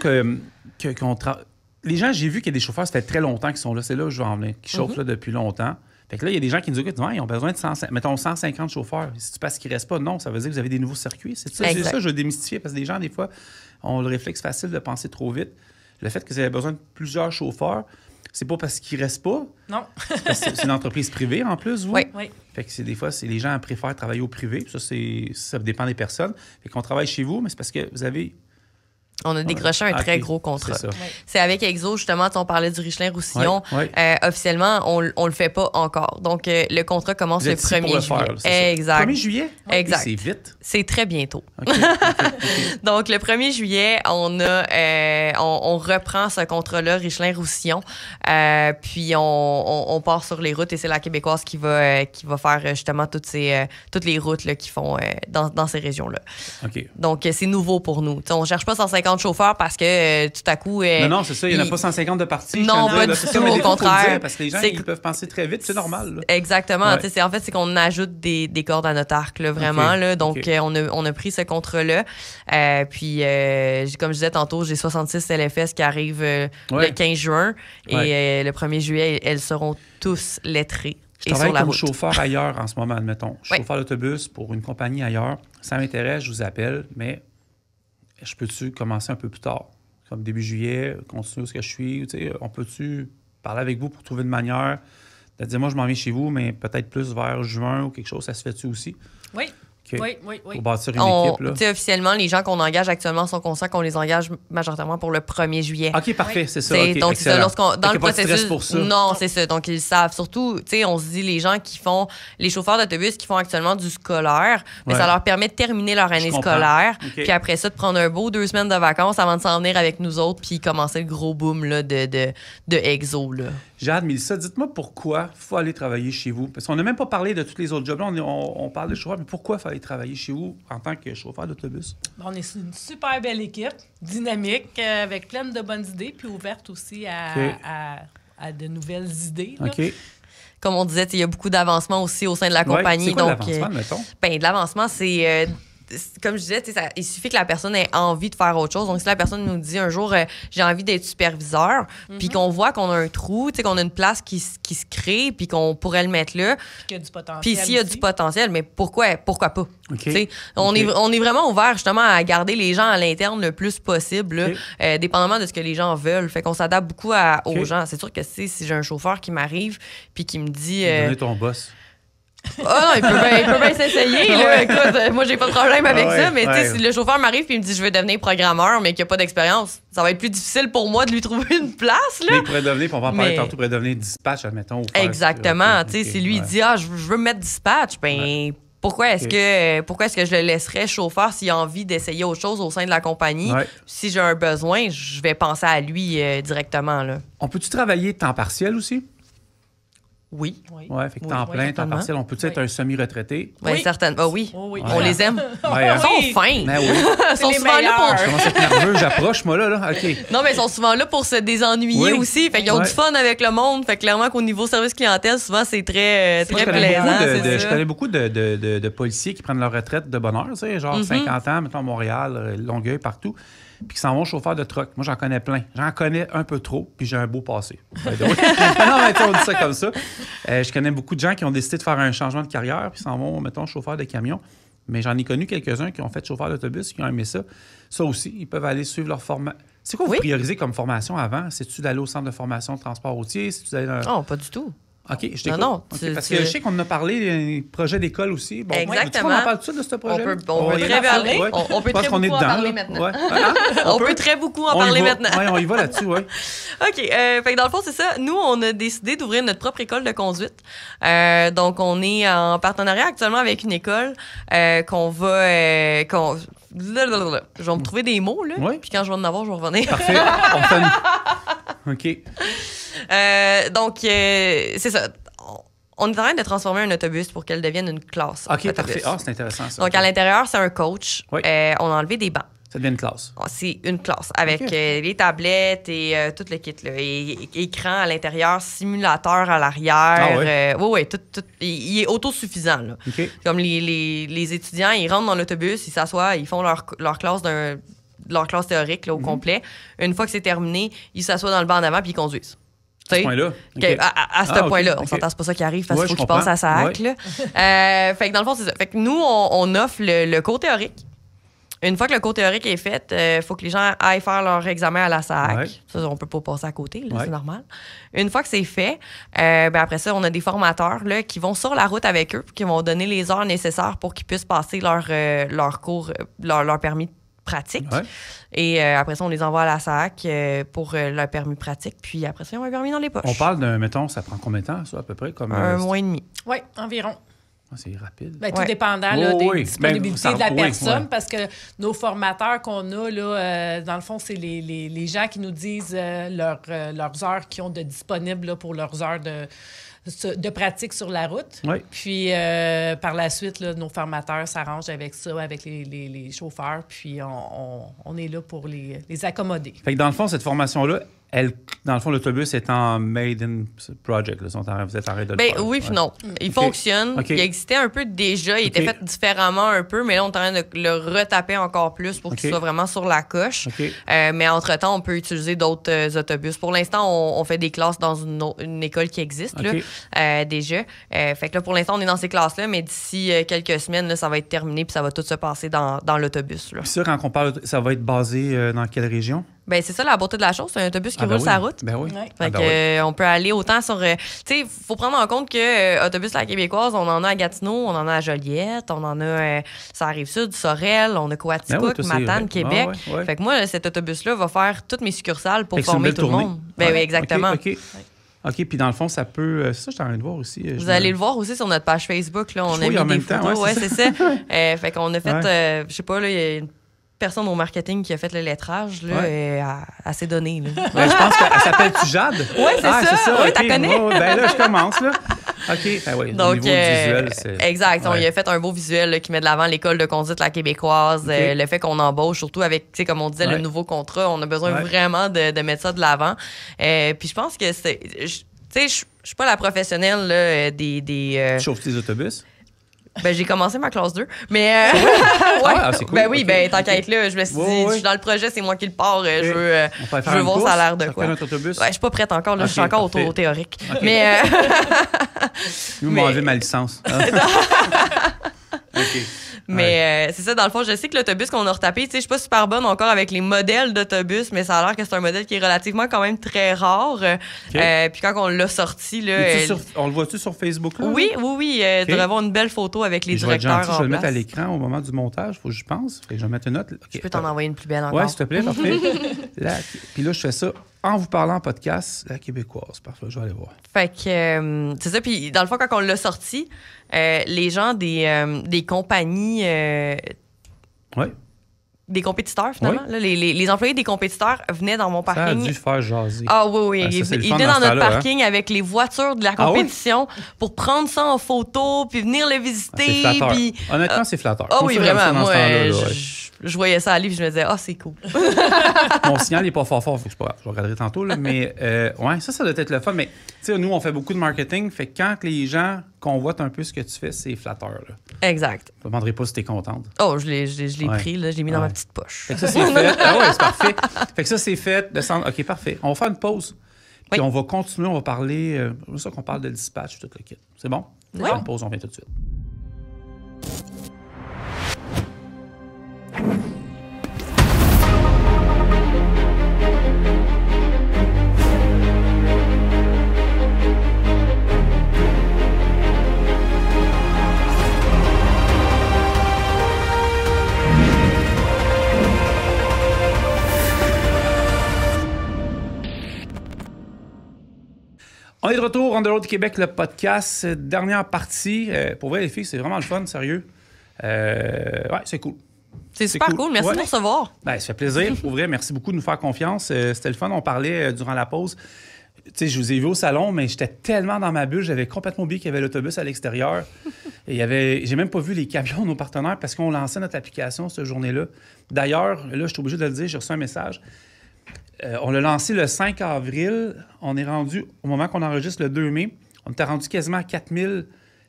les gens, j'ai vu qu'il y a des chauffeurs, ça fait très longtemps qu'ils sont là, c'est là où je vais en venir, qui chauffent là, depuis longtemps. Fait que là, il y a des gens qui nous disent ils ont besoin de 150 chauffeurs. Si tu penses qu'ils ne restent pas, non, ça veut dire que vous avez des nouveaux circuits. C'est ça, je veux démystifier, parce que les gens, des fois, ont le réflexe facile de penser trop vite. Le fait que vous avez besoin de plusieurs chauffeurs, c'est pas parce qu'ils restent pas. Non. C'est une entreprise privée, en plus, vous. Oui. Fait que des fois, les gens préfèrent travailler au privé. Ça dépend des personnes. Fait qu'on travaille chez vous, mais c'est parce que vous avez... On a décroché un très gros contrat. C'est avec Exo, justement, on parlait du Richelin-Roussillon. Officiellement, on le fait pas encore. Donc, le contrat commence le 1er juillet. Exact. 1er juillet? Exact. C'est vite. C'est très bientôt. Donc, le 1er juillet, on reprend ce contrat-là, Richelin-Roussillon. Puis, on part sur les routes et c'est la Québécoise qui va faire justement toutes les routes là, qui font dans ces régions-là. Donc, c'est nouveau pour nous. T'sais, on cherche pas 150 chauffeurs parce que tout à coup... non, c'est ça. Il n'y en a pas 150 de parties. Non, pas du tout, au contraire. Parce que les gens, ils peuvent penser très vite. C'est normal. Là. Exactement. En fait, c'est qu'on ajoute des cordes à notre arc, là, vraiment. Là, donc, on a pris ce contrat-là. Puis, comme je disais tantôt, j'ai 66 LFS qui arrivent le 15 juin. Et le 1er juillet, elles seront tous lettrées. Je travaille comme chauffeur ailleurs en ce moment, admettons. Je suis chauffeur d'autobus pour une compagnie ailleurs. Ça m'intéresse, je vous appelle, mais... Je peux-tu commencer un peu plus tard? Comme début juillet, continuer où ce que je suis? On peut-tu parler avec vous pour trouver une manière de dire, moi, je m'en viens chez vous, mais peut-être plus vers juin ou quelque chose, ça se fait-tu aussi? Oui. Oui. Pour bâtir une équipe. Là. Officiellement, les gens qu'on engage actuellement sont conscients qu'on les engage majoritairement pour le 1er juillet. OK, parfait, c'est ça. Okay, donc, dans le processus. Pour ça. Non, c'est ça. Donc, ils savent. Surtout, on se dit, les gens les chauffeurs d'autobus qui font actuellement du scolaire, mais ça leur permet de terminer leur année scolaire. Okay. Puis après ça, de prendre un beau 2 semaines de vacances avant de s'en venir avec nous autres, puis commencer le gros boom là, de exo. Là. Jade, Mélissa, dites-moi pourquoi il faut aller travailler chez vous. Parce qu'on n'a même pas parlé de tous les autres jobs. Là, on parle de chauffeurs, mais pourquoi il faut aller travailler chez vous en tant que chauffeur d'autobus? On est une super belle équipe, dynamique, avec plein de bonnes idées, puis ouverte aussi à de nouvelles idées. Là. OK. Comme on disait, il y a beaucoup d'avancement aussi au sein de la compagnie. C'est quoi l'avancement, mettons? De l'avancement, c'est... comme je disais, il suffit que la personne ait envie de faire autre chose. Donc, si la personne nous dit un jour, j'ai envie d'être superviseur, puis qu'on voit qu'on a un trou, qu'on a une place qui se crée, puis qu'on pourrait le mettre là. Puis qu'il y a du potentiel. Puis s'il y a du potentiel, mais pourquoi pas? Okay. On est vraiment ouvert justement à garder les gens à l'interne le plus possible, là, dépendamment de ce que les gens veulent. Fait qu'on s'adapte beaucoup aux gens. C'est sûr que si j'ai un chauffeur qui m'arrive, puis qui me dit... Donner ton boss. Ah non, il peut bien s'essayer. Là. Écoute, moi, j'ai pas de problème avec ça, mais si le chauffeur m'arrive et me dit je veux devenir programmeur, mais qu'il n'y a pas d'expérience, ça va être plus difficile pour moi de lui trouver une place. Là. Mais il pourrait devenir, on va en parler tantôt, il pourrait devenir dispatch, admettons. Exactement. Si lui, il dit je veux me mettre dispatch, ben. Pourquoi est-ce que je le laisserais chauffeur s'il a envie d'essayer autre chose au sein de la compagnie? Si j'ai un besoin, je vais penser à lui directement. Là. On peut-tu travailler temps partiel aussi? Oui. Fait que temps plein, temps partiel, on peut-être être un semi-retraité? Oui, certainement. Oui. On les aime. Ils sont fins. Ils sont souvent là pour... Je commence à être nerveux, j'approche, moi, là. OK. Non, mais ils sont souvent là pour se désennuyer aussi. Fait qu'ils ont du fun avec le monde. Fait clairement qu'au niveau service clientèle, souvent, c'est très plaisant. Je connais beaucoup de policiers qui prennent leur retraite de bonne heure, genre 50 ans, mettons à Montréal, Longueuil, partout. Puis qui s'en vont chauffeur de truck. Moi, j'en connais plein. J'en connais un peu trop, puis j'ai un beau passé. Non, mais on dit ça comme ça. Je connais beaucoup de gens qui ont décidé de faire un changement de carrière, puis s'en vont, mettons, chauffeur de camion. Mais j'en ai connu quelques-uns qui ont fait chauffeur d'autobus, qui ont aimé ça. Ça aussi, ils peuvent aller suivre leur formation. C'est quoi vous priorisez comme formation avant? C'est-tu d'aller au centre de formation de transport routier? C'est-tu d'aller Non, pas du tout. OK, je t'écoute. Non, parce que je sais qu'on en a parlé, projet d'école aussi. Bon, exactement. On en parle-tout de ce projet? On peut très beaucoup en parler maintenant. On peut très beaucoup en parler maintenant. Oui, on y va là-dessus, oui. OK. Fait que dans le fond, c'est ça. Nous, on a décidé d'ouvrir notre propre école de conduite. Donc, on est en partenariat actuellement avec une école qu'on va... Je vais me trouver des mots, là. Puis quand je vais en avoir, je vais revenir. Parfait. On fait OK. Donc, c'est ça. On est en train de transformer un autobus pour qu'elle devienne une classe. OK, autobus. parfait. Ah, c'est intéressant, ça. Donc, à l'intérieur, c'est un coach. On a enlevé des bancs. Ça devient une classe. C'est une classe avec les tablettes et tout le kit. Là. Et écran à l'intérieur, simulateur à l'arrière. Tout, il est autosuffisant. Là. Comme les étudiants, ils rentrent dans l'autobus, ils s'assoient, ils font leur classe leur classe théorique là, au complet. Une fois que c'est terminé, ils s'assoient dans le banc d'avant puis ils conduisent. À ce point-là? À ce point-là. On s'entend, c'est pas ça qui arrive parce qu'il faut qu'ils passent à SAAC. Fait que dans le fond, c'est ça. Fait que nous, on offre le cours théorique. Une fois que le cours théorique est fait, il faut que les gens aillent faire leur examen à la SAAC. Ça, on peut pas passer à côté, là, c'est normal. Une fois que c'est fait, après ça, on a des formateurs là, qui vont sur la route avec eux, qui vont donner les heures nécessaires pour qu'ils puissent passer leur cours, leur permis pratique. Et après ça, on les envoie à la SAAC pour leur permis pratique. Puis après ça, ils ont un permis dans les poches. On parle d'un, mettons, ça prend combien de temps, ça, à peu près? Comme, un mois et demi. Oui, environ. C'est rapide. Tout dépendant là, des disponibilités de la personne, parce que nos formateurs qu'on a, là, dans le fond, c'est les gens qui nous disent leurs heures qu'ils ont de disponibles là, pour leurs heures de pratique sur la route. Puis, par la suite, là, nos formateurs s'arrangent avec ça, avec les chauffeurs, puis on est là pour les accommoder. Fait que dans le fond, cette formation-là, dans le fond, l'autobus est en made in project. Là, vous êtes arrêté de le faire. Oui, puis non. Il fonctionne. Il existait un peu déjà. Il était fait différemment un peu, mais là, on est en train de le retaper encore plus pour qu'il soit vraiment sur la coche. Mais entre-temps, on peut utiliser d'autres autobus. Pour l'instant, on fait des classes dans une école qui existe là, déjà. Fait que là, pour l'instant, on est dans ces classes-là, mais d'ici quelques semaines, là, ça va être terminé puis ça va tout se passer dans l'autobus. Puis ça, quand on parle, ça va être basé dans quelle région? Ben c'est ça la beauté de la chose, c'est un autobus qui roule sa route. Ben oui. Fait que, on peut aller autant sur... tu sais, il faut prendre en compte que Autobus La Québécoise, on en a à Gatineau, on en a à Joliette, on en a sur la Rive-Sud, Sorel, on a Coaticook, Matane, Québec. Fait que moi, cet autobus-là va faire toutes mes succursales pour former tout le monde. Ben oui, exactement. OK, puis dans le fond, ça peut... ça, je suis en train de voir aussi. Vous allez le voir aussi sur notre page Facebook. Là, on a mis des photos. Ouais, c'est ça. Fait qu'on a fait... je sais pas, là, il y a une personne au marketing qui a fait le lettrage là, à ses données. Là. Ben, je pense qu'elle s'appelle-tu Jade? Oui, c'est ça. Oui, okay. tu connais. Ben là, je commence. Là. OK. Ben oui, donc, au niveau visuel, c'est... Exact. Il a fait un beau visuel là, qui met de l'avant l'école de conduite La Québécoise, le fait qu'on embauche, surtout avec, comme on disait, le nouveau contrat. On a besoin vraiment de mettre ça de l'avant. Puis je pense que c'est... Tu sais, je suis pas la professionnelle là, des... Tu chauffes tes autobus? Ben, j'ai commencé ma classe 2. Mais. C'est cool. Ben oui, ben, tant qu'à être là, je me suis dit, je suis dans le projet, c'est moi qui le pars. Je veux voir ça a l'air de quoi. Notre autobus? Ouais, je suis pas prête encore, là, je suis encore au théorique. Okay. Mais. Nous, m'enlever ma licence. OK. Mais c'est ça, dans le fond, je sais que l'autobus qu'on a retapé, tu sais, je suis pas super bonne encore avec les modèles d'autobus, mais ça a l'air que c'est un modèle qui est relativement quand même très rare. Puis quand on l'a sorti, là... on le voit-tu sur Facebook, là? Oui. Tu devrais avoir une belle photo avec les directeurs. Je vais le mettre à l'écran au moment du montage, faut que je pense. Fait que je vais mettre une note. Okay. Je peux t'en envoyer une plus belle encore. Oui, s'il te plaît, parfait. Puis là, je fais ça en vous parlant en podcast, La Québécoise. Parfait, je vais aller voir. Fait que c'est ça. Puis dans le fond, quand on l'a sorti, les gens des compagnies... des compétiteurs, finalement. Là, les employés des compétiteurs venaient dans mon parking. Ça a dû faire jaser. Ah oui. Ils venaient dans notre parking avec les voitures de la compétition pour prendre ça en photo, puis venir le visiter. C'est flatteur. Puis, honnêtement, c'est flatteur. Ah oui, vraiment. Moi, je voyais ça aller, puis je me disais, c'est cool. Mon signal n'est pas fort, faut que je regarderai tantôt, là, mais ça doit être le fun. Mais tu sais, nous, on fait beaucoup de marketing, fait que quand les gens convoitent un peu ce que tu fais, c'est flatteur. Là. Exact. Je ne demanderai pas si tu es contente. Oh, je l'ai pris, là, je l'ai mis dans ma petite poche. Fait que ça, c'est fait. C'est parfait. Fait que ça, c'est fait. OK, parfait. On va faire une pause. Puis on va continuer, on va parler. C'est ça qu'on parle de dispatch, tout le kit. C'est bon? On fait une pause, on vient tout de suite. On est de retour, On the Road Québec, le podcast. Dernière partie. Pour vrai, les filles, c'est vraiment le fun, sérieux. C'est cool. C'est super cool. Merci de nous recevoir. Ça fait plaisir. Pour vrai, merci beaucoup de nous faire confiance. C'était le fun. On parlait durant la pause. Tu sais, je vous ai vu au salon, mais j'étais tellement dans ma bulle, j'avais complètement oublié qu'il y avait l'autobus à l'extérieur. Et j'ai même pas vu les camions de nos partenaires parce qu'on lançait notre application cette journée-là. D'ailleurs, là, je suis obligé de le dire, j'ai reçu un message. On l'a lancé le 5 avril. On est rendu, au moment qu'on enregistre le 2 mai, on était rendu quasiment à 4000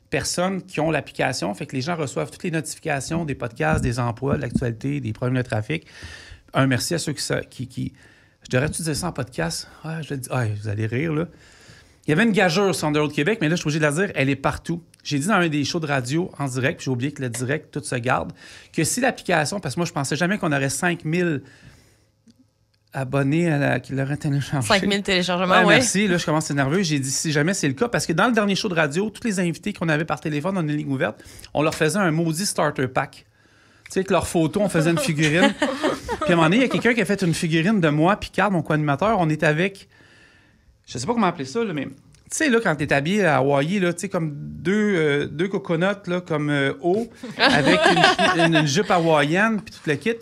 personnes qui ont l'application. Fait que les gens reçoivent toutes les notifications des podcasts, des emplois, de l'actualité, des problèmes de trafic. Un merci à ceux qui je devrais-tu dire ça en podcast? Je le dis. Vous allez rire, là. Il y avait une gageure sur On the Road Québec, mais là, je suis obligé de la dire, elle est partout. J'ai dit dans un des shows de radio en direct, puis j'ai oublié que le direct, tout se garde, que si l'application, parce que moi, je pensais jamais qu'on aurait 5000 abonnés qui l'auraient téléchargé. 5000 téléchargements, oui. Merci. Là, je commence à être nerveux. J'ai dit, si jamais c'est le cas, parce que dans le dernier show de radio, tous les invités qu'on avait par téléphone dans une ligne ouverte, on leur faisait un maudit starter pack. Tu sais, avec leurs photos, on faisait une figurine. Puis à un moment donné, il y a quelqu'un qui a fait une figurine de moi, puis Carl, mon co-animateur. On est avec, je sais pas comment appeler ça, là, mais tu sais, là, quand t'es habillé à Hawaii, là, tu sais, comme deux coconuts, là, comme haut, avec une jupe hawaïenne, puis tout le kit.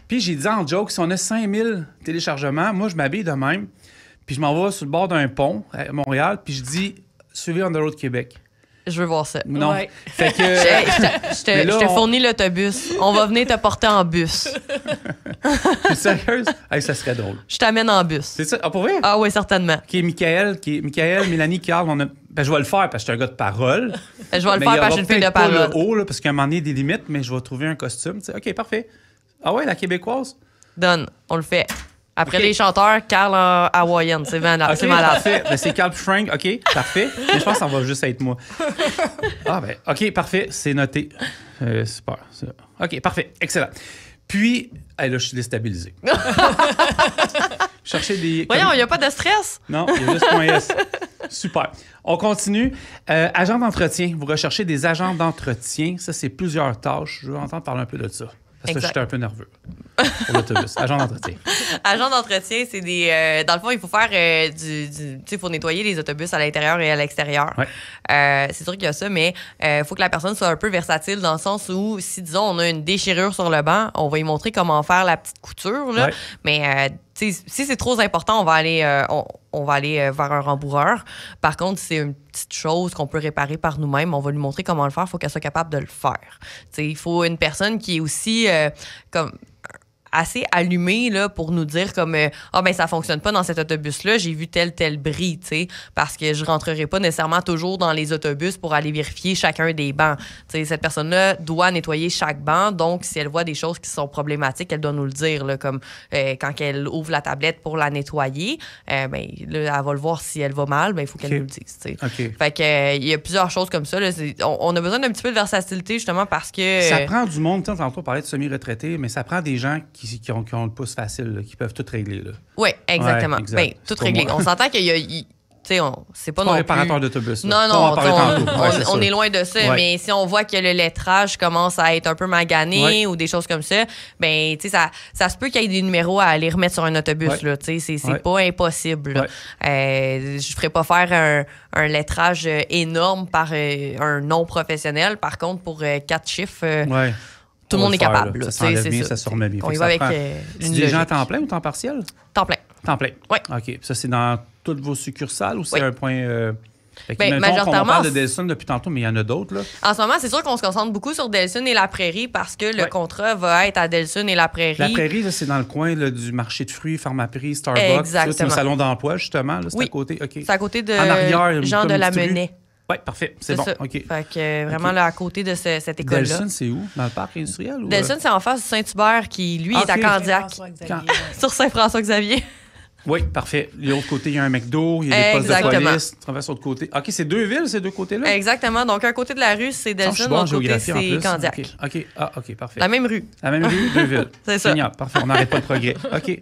Puis j'ai dit en joke, si on a 5000 téléchargements, moi, je m'habille de même, puis je m'en vais sur le bord d'un pont à Montréal, puis je dis « Suivez On the Road Québec ». Je veux voir ça. Non. Ouais. Fait que... je te fournis l'autobus. On va venir te porter en bus. T'es sérieuse? Ça serait drôle. Je t'amène en bus. C'est ça? Ah, pour vrai? Ah oui, certainement. Michael, Mélanie, Carl, je vais le faire parce que je suis un gars de parole. Je vais le faire parce que je suis une fille de parole. Pas le haut, là, parce qu'à un moment donné, il y a des limites, mais je vais trouver un costume. T'sais. OK, parfait. Ah ouais, la québécoise? Donne, on le fait. Après les chanteurs, Carl en hawaïenne. C'est malade. Okay, c'est malade. Parfait. Ben, c'est Carl Frank. OK, parfait. Mais je pense que ça va juste être moi. OK, parfait. C'est noté. Super. OK, parfait. Excellent. Puis, là, je suis déstabilisé. Chercher des... Voyons, il n'y a pas de stress. Non, il y a juste .s. Super. On continue. Agent d'entretien. Vous recherchez des agents d'entretien. Ça, c'est plusieurs tâches. Je veux entendre parler un peu de ça. Parce que j'étais un peu nerveux pour l'autobus. Agent d'entretien. Agent d'entretien, c'est des... dans le fond, il faut faire tu sais, il faut nettoyer les autobus à l'intérieur et à l'extérieur. Ouais. C'est sûr qu'il y a ça, mais il faut que la personne soit un peu versatile dans le sens où, si, disons, on a une déchirure sur le banc, on va lui montrer comment faire la petite couture, là. Ouais. Mais si c'est trop important, on va aller vers un rembourreur. Par contre, si c'est une petite chose qu'on peut réparer par nous-mêmes, on va lui montrer comment le faire. Il faut qu'elle soit capable de le faire. T'sais, il faut une personne qui est aussi comme assez allumée là, pour nous dire comme ça fonctionne pas dans cet autobus-là, j'ai vu tel bris, tu sais, parce que je rentrerai pas nécessairement toujours dans les autobus pour aller vérifier chacun des bancs. Tu sais, cette personne-là doit nettoyer chaque banc, donc si elle voit des choses qui sont problématiques, elle doit nous le dire, là, comme quand elle ouvre la tablette pour la nettoyer, là, elle va le voir si elle va mal, il faut qu'elle nous le dise. Tu sais. Fait que il y a plusieurs choses comme ça. Là, on a besoin d'un petit peu de versatilité justement parce que... Ça prend du monde, tantôt on parlait de semi-retraités, mais ça prend des gens qui ont le pouce facile, là, qui peuvent tout régler. Oui, exactement. Ouais, exact. Tout régler. On s'entend qu'il y a c'est pas non plus... réparateur d'autobus. Non, on est loin de ça, mais si on voit que le lettrage commence à être un peu magané ou des choses comme ça, ça se peut qu'il y ait des numéros à aller remettre sur un autobus. Là, c'est pas impossible. Je ferais pas faire un lettrage énorme par un non-professionnel. Par contre, pour 4 chiffres... Tout le monde est capable. Là. Ça s'enlève bien, ça se remet bien. On y va avec c'est des gens à temps plein ou temps partiel? Temps plein. Temps plein. Oui. OK. Ça, c'est dans toutes vos succursales ou c'est un point... majoritairement, on parle de Delson depuis tantôt, mais il y en a d'autres. Là. En ce moment, c'est sûr qu'on se concentre beaucoup sur Delson et la Prairie parce que le contrat va être à Delson et la Prairie. La Prairie, là, c'est dans le coin là, du marché de fruits, Pharmaprix, Starbucks. Exactement. C'est un salon d'emploi, justement. Là, c'est à côté. Okay. C'est à côté de en arrière, Jean de la Menet. Oui, parfait. C'est bon. Ça. OK. Fait que vraiment là, à côté de cette école-là. Delson, c'est où? Dans le parc industriel? Ou Delson, c'est en face du Saint-Hubert qui, lui, est à Candiac. Sur Saint-François-Xavier. Oui, parfait. De l'autre côté, il y a un McDo, il y a des postes de police. Tu traverses de l'autre côté. OK, c'est deux villes, ces deux côtés-là? Exactement. Donc, un côté de la rue, c'est Delson, l'autre côté, c'est Candiac. OK. OK, parfait. La même rue. La même rue, deux villes. C'est ça. Génial, parfait. On n'arrête pas le progrès. OK.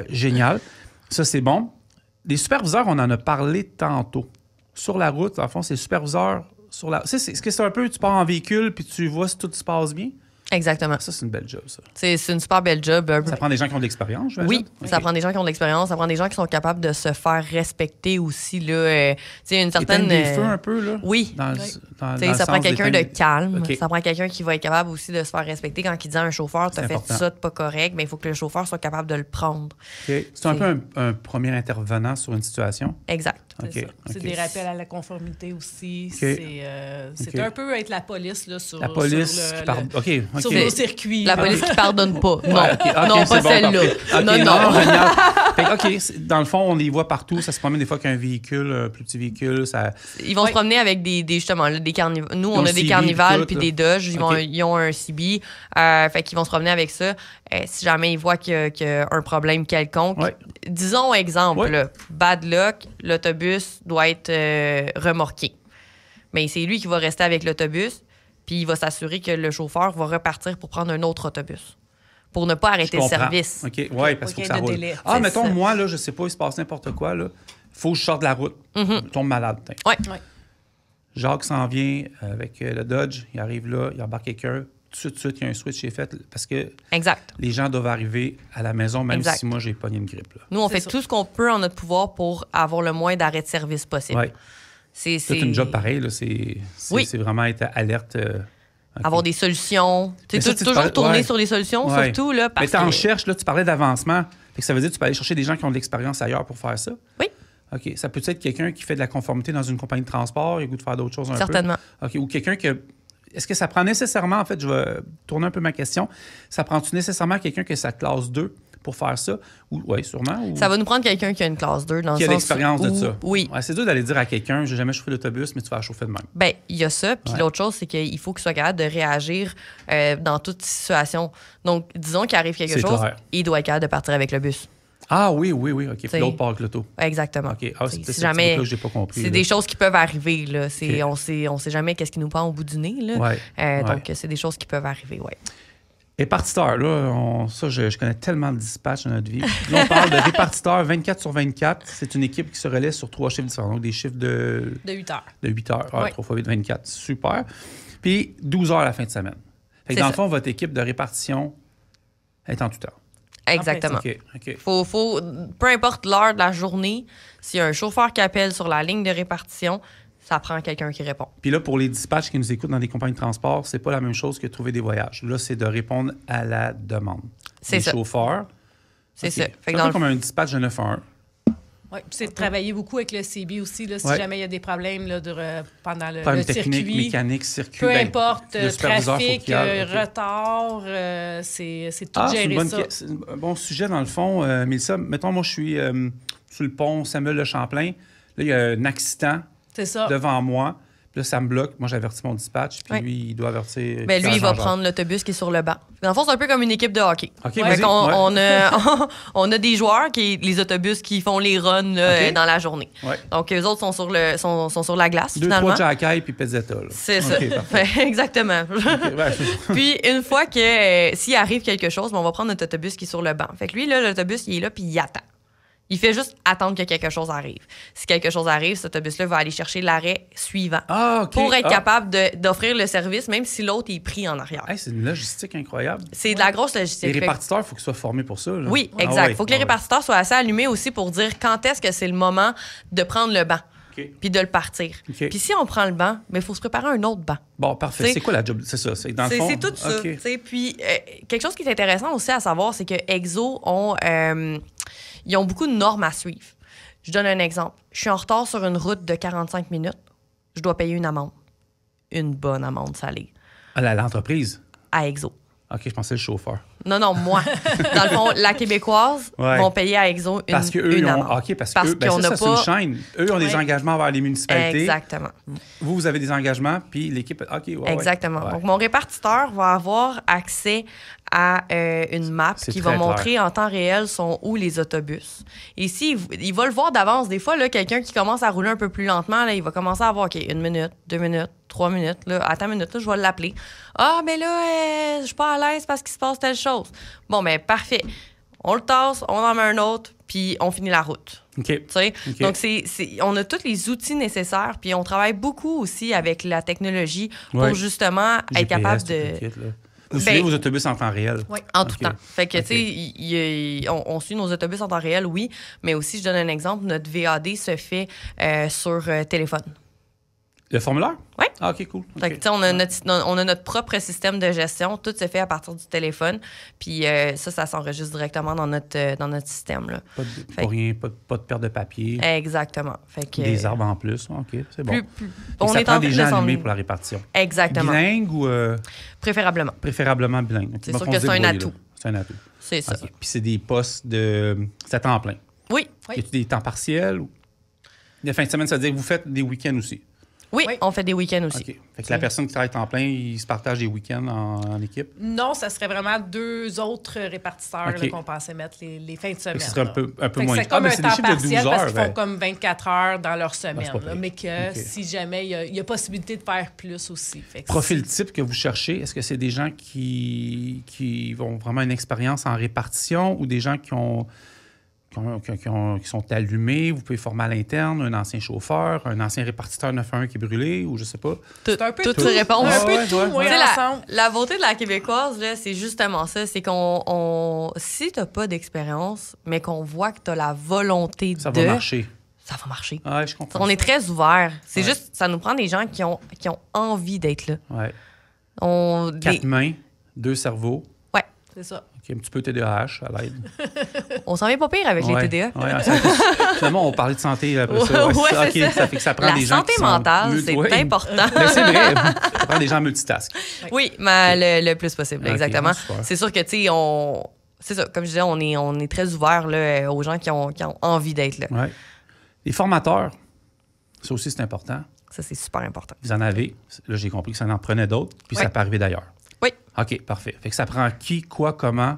Génial. Ça, c'est bon. Les superviseurs, on en a parlé tantôt. Sur la route, en fond, c'est superviseur sur la... Est-ce que c'est un peu, tu pars en véhicule puis tu vois si tout se passe bien? Exactement. Ça, c'est une belle job, ça. C'est une super belle job. Ça prend des gens qui ont de l'expérience, je veux dire? Oui, ça prend des gens qui ont de l'expérience. Ça prend des gens qui sont capables de se faire respecter aussi. Là, une certaine... des feux un peu, là? Oui. Ça prend quelqu'un de calme. Ça prend quelqu'un qui va être capable aussi de se faire respecter. Quand il dit à un chauffeur, tu as fait ça de pas correct, mais il faut que le chauffeur soit capable de le prendre. C'est un peu un premier intervenant sur une situation? Exact. C'est des rappels à la conformité aussi. C'est un peu être la police là, sur, la police sur le circuit. La police qui pardonne pas. Non, non pas celle-là. Non. Génial. Dans le fond, on les voit partout. Ça se promène des fois qu'un véhicule, un plus petit véhicule. Ça... Ils vont se promener avec justement des carnivals. Nous, on a des carnivals puis des Dodge. Ils ont un CB. Fait qu'ils vont se promener avec ça. Si jamais ils voient qu'il y a un problème quelconque. Disons, exemple, bad luck, l'autobus doit être remorqué. Mais c'est lui qui va rester avec l'autobus, puis il va s'assurer que le chauffeur va repartir pour prendre un autre autobus. Pour ne pas arrêter le service. OK, oui, parce que ça roule. Mettons, moi, là, je sais pas, il se passe n'importe quoi, là. Faut que je sorte de la route. Je tombe malade. Oui. Jacques s'en vient avec le Dodge, il arrive là, il embarque quelqu'un. Tout de suite, il y a un switch qui est fait parce que les gens doivent arriver à la maison, même si moi, j'ai pogné une grippe. Là. Nous, on fait tout ce qu'on peut en notre pouvoir pour avoir le moins d'arrêts de service possible. Oui. C'est une job pareil. C'est vraiment être alerte. Avoir des solutions. Toujours tourner sur les solutions, surtout. Là, mais tu en cherches, là, tu parlais d'avancement. Ça veut dire que tu peux aller chercher des gens qui ont de l'expérience ailleurs pour faire ça? Oui. OK. Ça peut être quelqu'un qui fait de la conformité dans une compagnie de transport, il a goût de faire d'autres choses un Certainement. peu. OK. Ou quelqu'un qui... Est-ce que ça prend nécessairement, en fait, je vais tourner un peu ma question, ça prend-tu nécessairement quelqu'un qui a sa classe 2 pour faire ça? Oui, sûrement. Ou... Ça va nous prendre quelqu'un qui a une classe 2 dans le sens... Qui a l'expérience de ça. Oui. C'est dur d'aller dire à quelqu'un, j'ai jamais chauffé l'autobus, mais tu vas la chauffer de même. Bien, il y a ça. Puis l'autre chose, c'est qu'il faut qu'il soit capable de réagir dans toute situation. Donc, disons qu'il arrive quelque chose, il doit être capable de partir avec le bus. Ah oui, OK. Puis l'autre part avec l'auto. Exactement. OK. C'est si jamais, que j'ai pas compris. C'est des choses qui peuvent arriver. Là. On sait jamais qu'est-ce qui nous prend au bout du nez. Là. Donc, c'est des choses qui peuvent arriver, Répartiteur, là, je connais tellement de dispatch dans notre vie. Là, on parle de répartiteur 24/24. C'est une équipe qui se relaie sur 3 chiffres différents. Donc, des chiffres de 8 heures. De 8 heures. Ah, Oui. 3 x 8, 24. Super. Puis 12 heures à la fin de semaine. Fait que dans le fond, votre équipe de répartition est en tout temps. Exactement. OK. Faut, peu importe l'heure de la journée, s'il y a un chauffeur qui appelle sur la ligne de répartition, ça prend quelqu'un qui répond. Puis là, pour les dispatchs qui nous écoutent dans des compagnies de transport, c'est pas la même chose que de trouver des voyages. Là, c'est de répondre à la demande. C'est ça. Les chauffeurs. C'est ça. C'est un peu comme un dispatch de 911. Oui, puis c'est de travailler beaucoup avec le CB aussi, là, si jamais il y a des problèmes là, pendant le technique, circuit. mécanique, circuit. Peu importe, trafic, retard, c'est tout gérer ça. C'est un bon sujet dans le fond. Mélissa, mettons, moi, je suis sur le pont Samuel-le-Champlain. Là, il y a un accident devant moi. Puis là, ça me bloque. Moi, j'avertis mon dispatch. Puis lui, il doit avertir. Bien, lui, il va prendre l'autobus qui est sur le banc. Dans le fond, c'est un peu comme une équipe de hockey. OK, on a des joueurs, les autobus qui font les runs dans la journée. Ouais. Donc, eux autres sont sur la glace, finalement. 2-3 Jacky puis Pezzetta. C'est ça. Exactement. Puis, une fois que s'il arrive quelque chose, on va prendre notre autobus qui est sur le banc. Fait que lui, là, l'autobus, il est là puis il attend. Il fait juste attendre que quelque chose arrive. Si quelque chose arrive, cet autobus-là va aller chercher l'arrêt suivant pour être capable d'offrir le service, même si l'autre est pris en arrière. Hey, c'est une logistique incroyable. C'est de la grosse logistique. Les répartiteurs, il faut qu'ils soient formés pour ça. Là. Oui, exact. Il faut que les répartiteurs soient assez allumés aussi pour dire quand est-ce que c'est le moment de prendre le banc. Puis de le partir. Puis si on prend le banc, il faut se préparer un autre banc. Bon, parfait. C'est quoi la job? C'est ça. C'est dans le fond. C'est tout ça. Puis quelque chose qui est intéressant aussi à savoir, c'est que Exo ils ont beaucoup de normes à suivre. Je donne un exemple. Je suis en retard sur une route de 45 minutes. Je dois payer une amende. Une bonne amende salée. À l'entreprise? À Exo. OK, je pensais le chauffeur. Non, moi. Dans le fond, la Québécoise vont payer à Exo une amende. Parce qu'eux, c'est une chaîne. Eux ont des engagements vers les municipalités. Exactement. Vous avez des engagements, puis l'équipe... OK, exactement. Donc, mon répartiteur va avoir accès à une map qui va montrer en temps réel sont où les autobus. Et ici, il va le voir d'avance. Des fois, là, quelqu'un qui commence à rouler un peu plus lentement, là, il va commencer à voir, OK, 1 minute, 2 minutes, 3 minutes. Là, attends une minute, là, je vais l'appeler. Ah, mais là, je suis pas à l'aise parce qu'il se passe telle chose. Bon, mais parfait. On le tasse, on en met un autre, puis on finit la route. OK. Donc, on a tous les outils nécessaires, puis on travaille beaucoup aussi avec la technologie pour justement être capable de... Vous suivez vos autobus en temps réel? Oui, en tout temps. Fait que, tu sais, on suit nos autobus en temps réel, oui, mais aussi, je donne un exemple, notre VAD se fait sur téléphone. Le formulaire? Oui. Ah, OK, cool. Fait que, on a notre propre système de gestion. Tout se fait à partir du téléphone. Puis ça s'enregistre directement dans notre système. Là. Pas de perte de papier. Exactement. Fait que, des arbres en plus. OK, c'est bon. Ça prend des gens allumés pour la répartition. Exactement. Bilingue ou... Préférablement. Préférablement bilingue. C'est sûr que c'est un atout. C'est un atout. C'est ça. Puis c'est des postes c'est à temps plein. Oui. Y a-t-il des temps partiels? La fin de semaine, ça veut dire que vous faites des week-ends aussi? Oui, on fait des week-ends aussi. OK. Fait que la personne qui travaille temps plein, il se partage des week-ends en équipe? Non, ça serait vraiment 2 autres répartiteurs là, qu'on pensait mettre les fins de semaine. Ce serait un peu moins... C'est comme un temps partiel parce qu'ils font heures, comme 24 heures dans leur semaine. Là, mais que si jamais, il y a possibilité de faire plus aussi. Fait que profil type que vous cherchez, est-ce que c'est des gens qui ont vraiment une expérience en répartition ou des gens qui sont allumés, vous pouvez former à l'interne, un ancien chauffeur, un ancien répartiteur 911 qui est brûlé, ou je sais pas. C'est un peu toutes ces réponses. Un peu tout, la beauté de la Québécoise, là, c'est justement ça. C'est si t'as pas d'expérience, mais qu'on voit que t'as la volonté ça va marcher. Ça va marcher. Ouais, je comprends. On est très ouvert. C'est juste, ça nous prend des gens qui ont envie d'être là. Ouais. 4 mains, 2 cerveaux. Ouais. C'est ça. Un petit peu TDAH à l'aide. On s'en vient pas pire avec les TDA. Finalement, on parlait de santé après ça. Ça fait que ça prend des gens qui sont... La santé mentale, c'est important. Mais c'est vrai. Ça prend des gens multitask. Oui, mais le plus possible, exactement. C'est sûr que, tu sais, c'est ça, comme je disais, on est très ouvert là, aux gens qui ont envie d'être là. Ouais. Les formateurs, ça aussi, c'est important. Ça, c'est super important. Vous en avez. Là, j'ai compris que ça en prenait d'autres, puis ça peut arriver d'ailleurs. Oui. OK, parfait. Fait que ça prend qui, quoi, comment?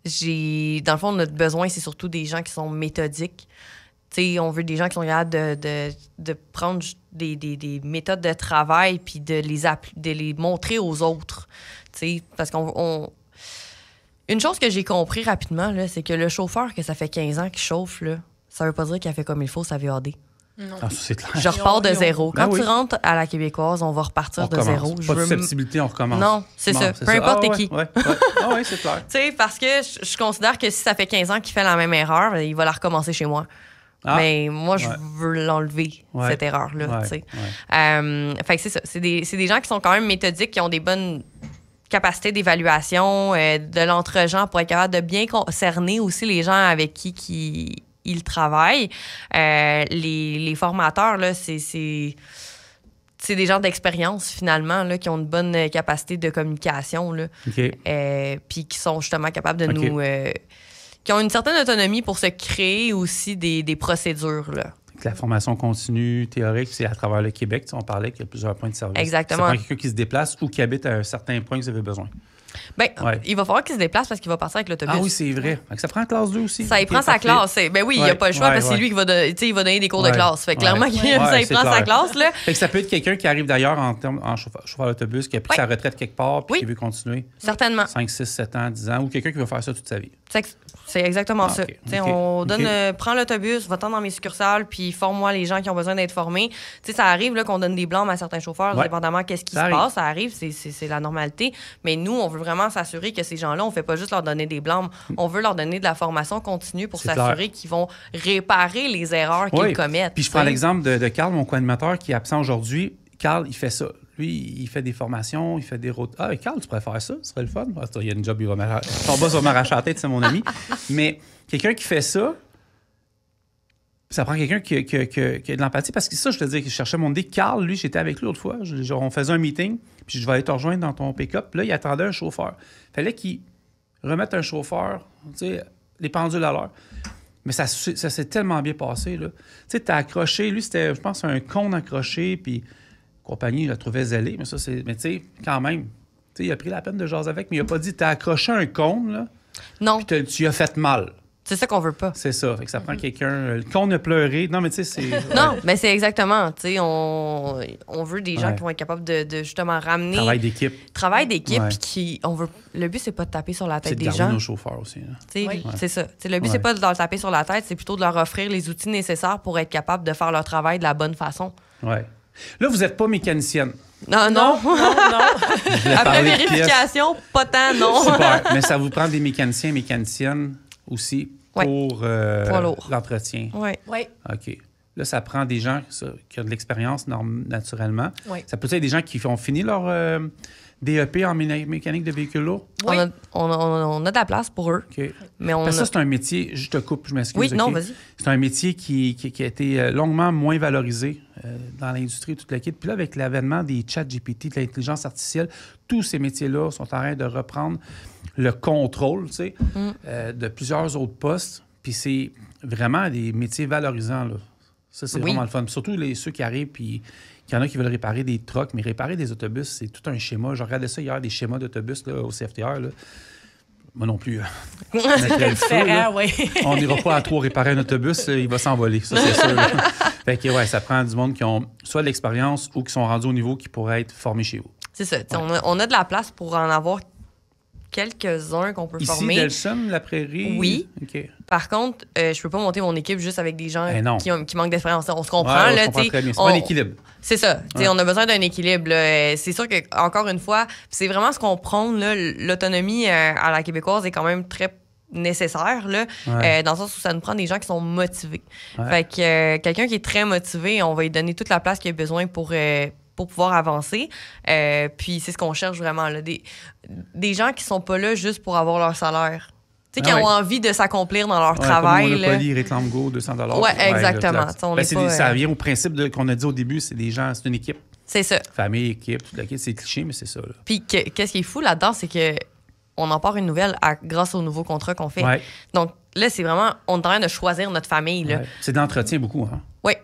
Dans le fond, notre besoin, c'est surtout des gens qui sont méthodiques. T'sais, on veut des gens qui sont capables de prendre des méthodes de travail puis de les montrer aux autres. T'sais, parce qu'on Une chose que j'ai compris rapidement, là, c'est que le chauffeur, que ça fait 15 ans qu'il chauffe, là, ça veut pas dire qu'il a fait comme il faut sa VAD. Non. Ah, ça, c'est clair. Je repars de zéro. Quand tu rentres à la Québécoise, on va repartir de zéro. Pas de susceptibilité, on recommence. Non, c'est ça. Peu importe t'es qui. Oui, c'est clair. Tu sais, parce que je considère que si ça fait 15 ans qu'il fait la même erreur, il va la recommencer chez moi. Mais moi, je veux l'enlever, cette erreur-là. Fait que c'est ça. C'est des gens qui sont quand même méthodiques, qui ont des bonnes capacités d'évaluation, de l'entre-gens pour être capable de bien cerner aussi les gens avec qui ils travaillent. Les formateurs, là, c'est des gens d'expérience, finalement, là, qui ont une bonne capacité de communication. Là. Puis qui sont justement capables de nous... qui ont une certaine autonomie pour se créer aussi des procédures. Là. La formation continue, théorique, c'est à travers le Québec. On parlait qu'il y a plusieurs points de service. Exactement. Ça prend quelqu'un qui se déplace ou qui habite à un certain point que vous avez besoin. Bien, il va falloir qu'il se déplace parce qu'il va partir avec l'autobus. Ah oui, c'est vrai. Ça prend classe 2 aussi. Ça, il prend sa classe. Ben oui, il n'y a pas le choix parce que c'est lui qui va, il va donner des cours de classe. Fait clairement, ça, il prend sa classe. Là. Fait que ça peut être quelqu'un qui arrive d'ailleurs en chauffeur d'autobus, qui a pris sa retraite quelque part puis qui veut continuer. Certainement. 5, 6, 7 ans, 10 ans, ou quelqu'un qui veut faire ça toute sa vie. C'est exactement ça. On donne, prends l'autobus, va-t'en dans mes succursales, puis forme-moi les gens qui ont besoin d'être formés. T'sais, ça arrive là, qu'on donne des blâmes à certains chauffeurs, dépendamment qu'est-ce qui se passe. Ça arrive, c'est la normalité. Mais nous, on veut vraiment s'assurer que ces gens-là, on ne fait pas juste leur donner des blâmes. On veut leur donner de la formation continue pour s'assurer qu'ils vont réparer les erreurs qu'ils commettent. Puis je prends l'exemple de Carl, mon co-animateur, qui est absent aujourd'hui. Carl, il fait ça. Lui, il fait des formations, il fait des routes. Ah, Carl, tu pourrais faire ça? Ce serait le fun. Il y a une job, ton boss va m'arracher la tête, c'est mon ami. Mais quelqu'un qui fait ça, ça prend quelqu'un qui a de l'empathie. Parce que ça, je te dis que je cherchais mon idée. Carl, lui, j'étais avec lui l'autre fois. On faisait un meeting, puis je vais aller te rejoindre dans ton pick-up. Puis là, il attendait un chauffeur. Il fallait qu'il remette un chauffeur, tu sais, les pendules à l'heure. Mais ça s'est tellement bien passé, là. Tu sais, t'as accroché. Lui, c'était, je pense, un cône accroché, puis compagnie, je la trouvais zélée, mais ça, c'est... Mais tu sais, quand même, tu sais, il a pris la peine de jaser avec, mais il a pas dit, t'as accroché un cône, là. Non. Puis tu as fait mal. C'est ça qu'on veut pas. C'est ça. Fait que ça prend quelqu'un... Le cône a pleuré. Non, mais tu sais, c'est... Non, mais c'est exactement. Tu sais, on veut des gens qui vont être capables de justement ramener... Travail d'équipe. Puis qui... On veut... Le but, c'est pas de taper sur la tête des gens. C'est de garder nos chauffeurs aussi. C'est ça. T'sais, le but, c'est pas de leur taper sur la tête, c'est plutôt de leur offrir les outils nécessaires pour être capable de faire leur travail de la bonne façon. Ouais. Là, vous n'êtes pas mécanicienne. Non. Après vérification, pas tant, non. Super. Mais ça vous prend des mécaniciens et mécaniciennes aussi pour l'entretien. Oui. OK. Là, ça prend des gens qui ont de l'expérience naturellement. Oui. Ça peut être des gens qui ont fini leur DEP en mécanique de véhicules lourds? Oui. On a de la place pour eux. OK. Mais ça, c'est un métier... Je te coupe, je m'excuse. Oui, non, vas-y. C'est un métier qui a été longuement moins valorisé dans l'industrie, toute l'équipe. Puis là, avec l'avènement des chats GPT, de l'intelligence artificielle, tous ces métiers-là sont en train de reprendre le contrôle, tu sais, de plusieurs autres postes. Puis c'est vraiment des métiers valorisants, là. Ça, c'est vraiment le fun. Puis surtout ceux qui arrivent, puis il y en a qui veulent réparer des trucks, mais réparer des autobus, c'est tout un schéma. Je regardais ça hier, des schémas d'autobus là, au CFTR. Là. Moi non plus. On n'ira pas à 3 réparer un autobus, il va s'envoler, ça c'est sûr. Fait que ça prend du monde qui ont soit de l'expérience ou qui sont rendus au niveau qui pourraient être formés chez vous. C'est ça. On a de la place pour en avoir quelques-uns qu'on peut former. Ici, Delson, la Prairie? Oui. OK. Par contre, je peux pas monter mon équipe juste avec des gens qui manquent d'expérience. On se comprend. Ouais, là, on se comprend très bien. C'est pas un équilibre. C'est ça. On a besoin d'un équilibre. Là. C'est sûr que encore une fois, c'est vraiment ce qu'on prône. L'autonomie à la québécoise est quand même très nécessaire, là, dans le sens où ça nous prend des gens qui sont motivés. Fait que quelqu'un qui est très motivé, on va lui donner toute la place qu'il a besoin pour pouvoir avancer. Puis c'est ce qu'on cherche vraiment. Là. Des gens qui sont pas là juste pour avoir leur salaire. Tu sais, qui ont envie de s'accomplir dans leur travail. Comme Monopoly, Réclame Go, $200. Oui, exactement. Ça vient au principe qu'on a dit au début, c'est des gens, c'est une équipe. C'est ça. Famille, équipe, c'est cliché, mais c'est ça. Là. Puis qu'est-ce qui est fou là-dedans, c'est que on en part une nouvelle grâce au nouveau contrat qu'on fait. Ouais. Donc là, c'est vraiment, on est en train de choisir notre famille. Là. C'est d'entretien beaucoup, hein? Oui.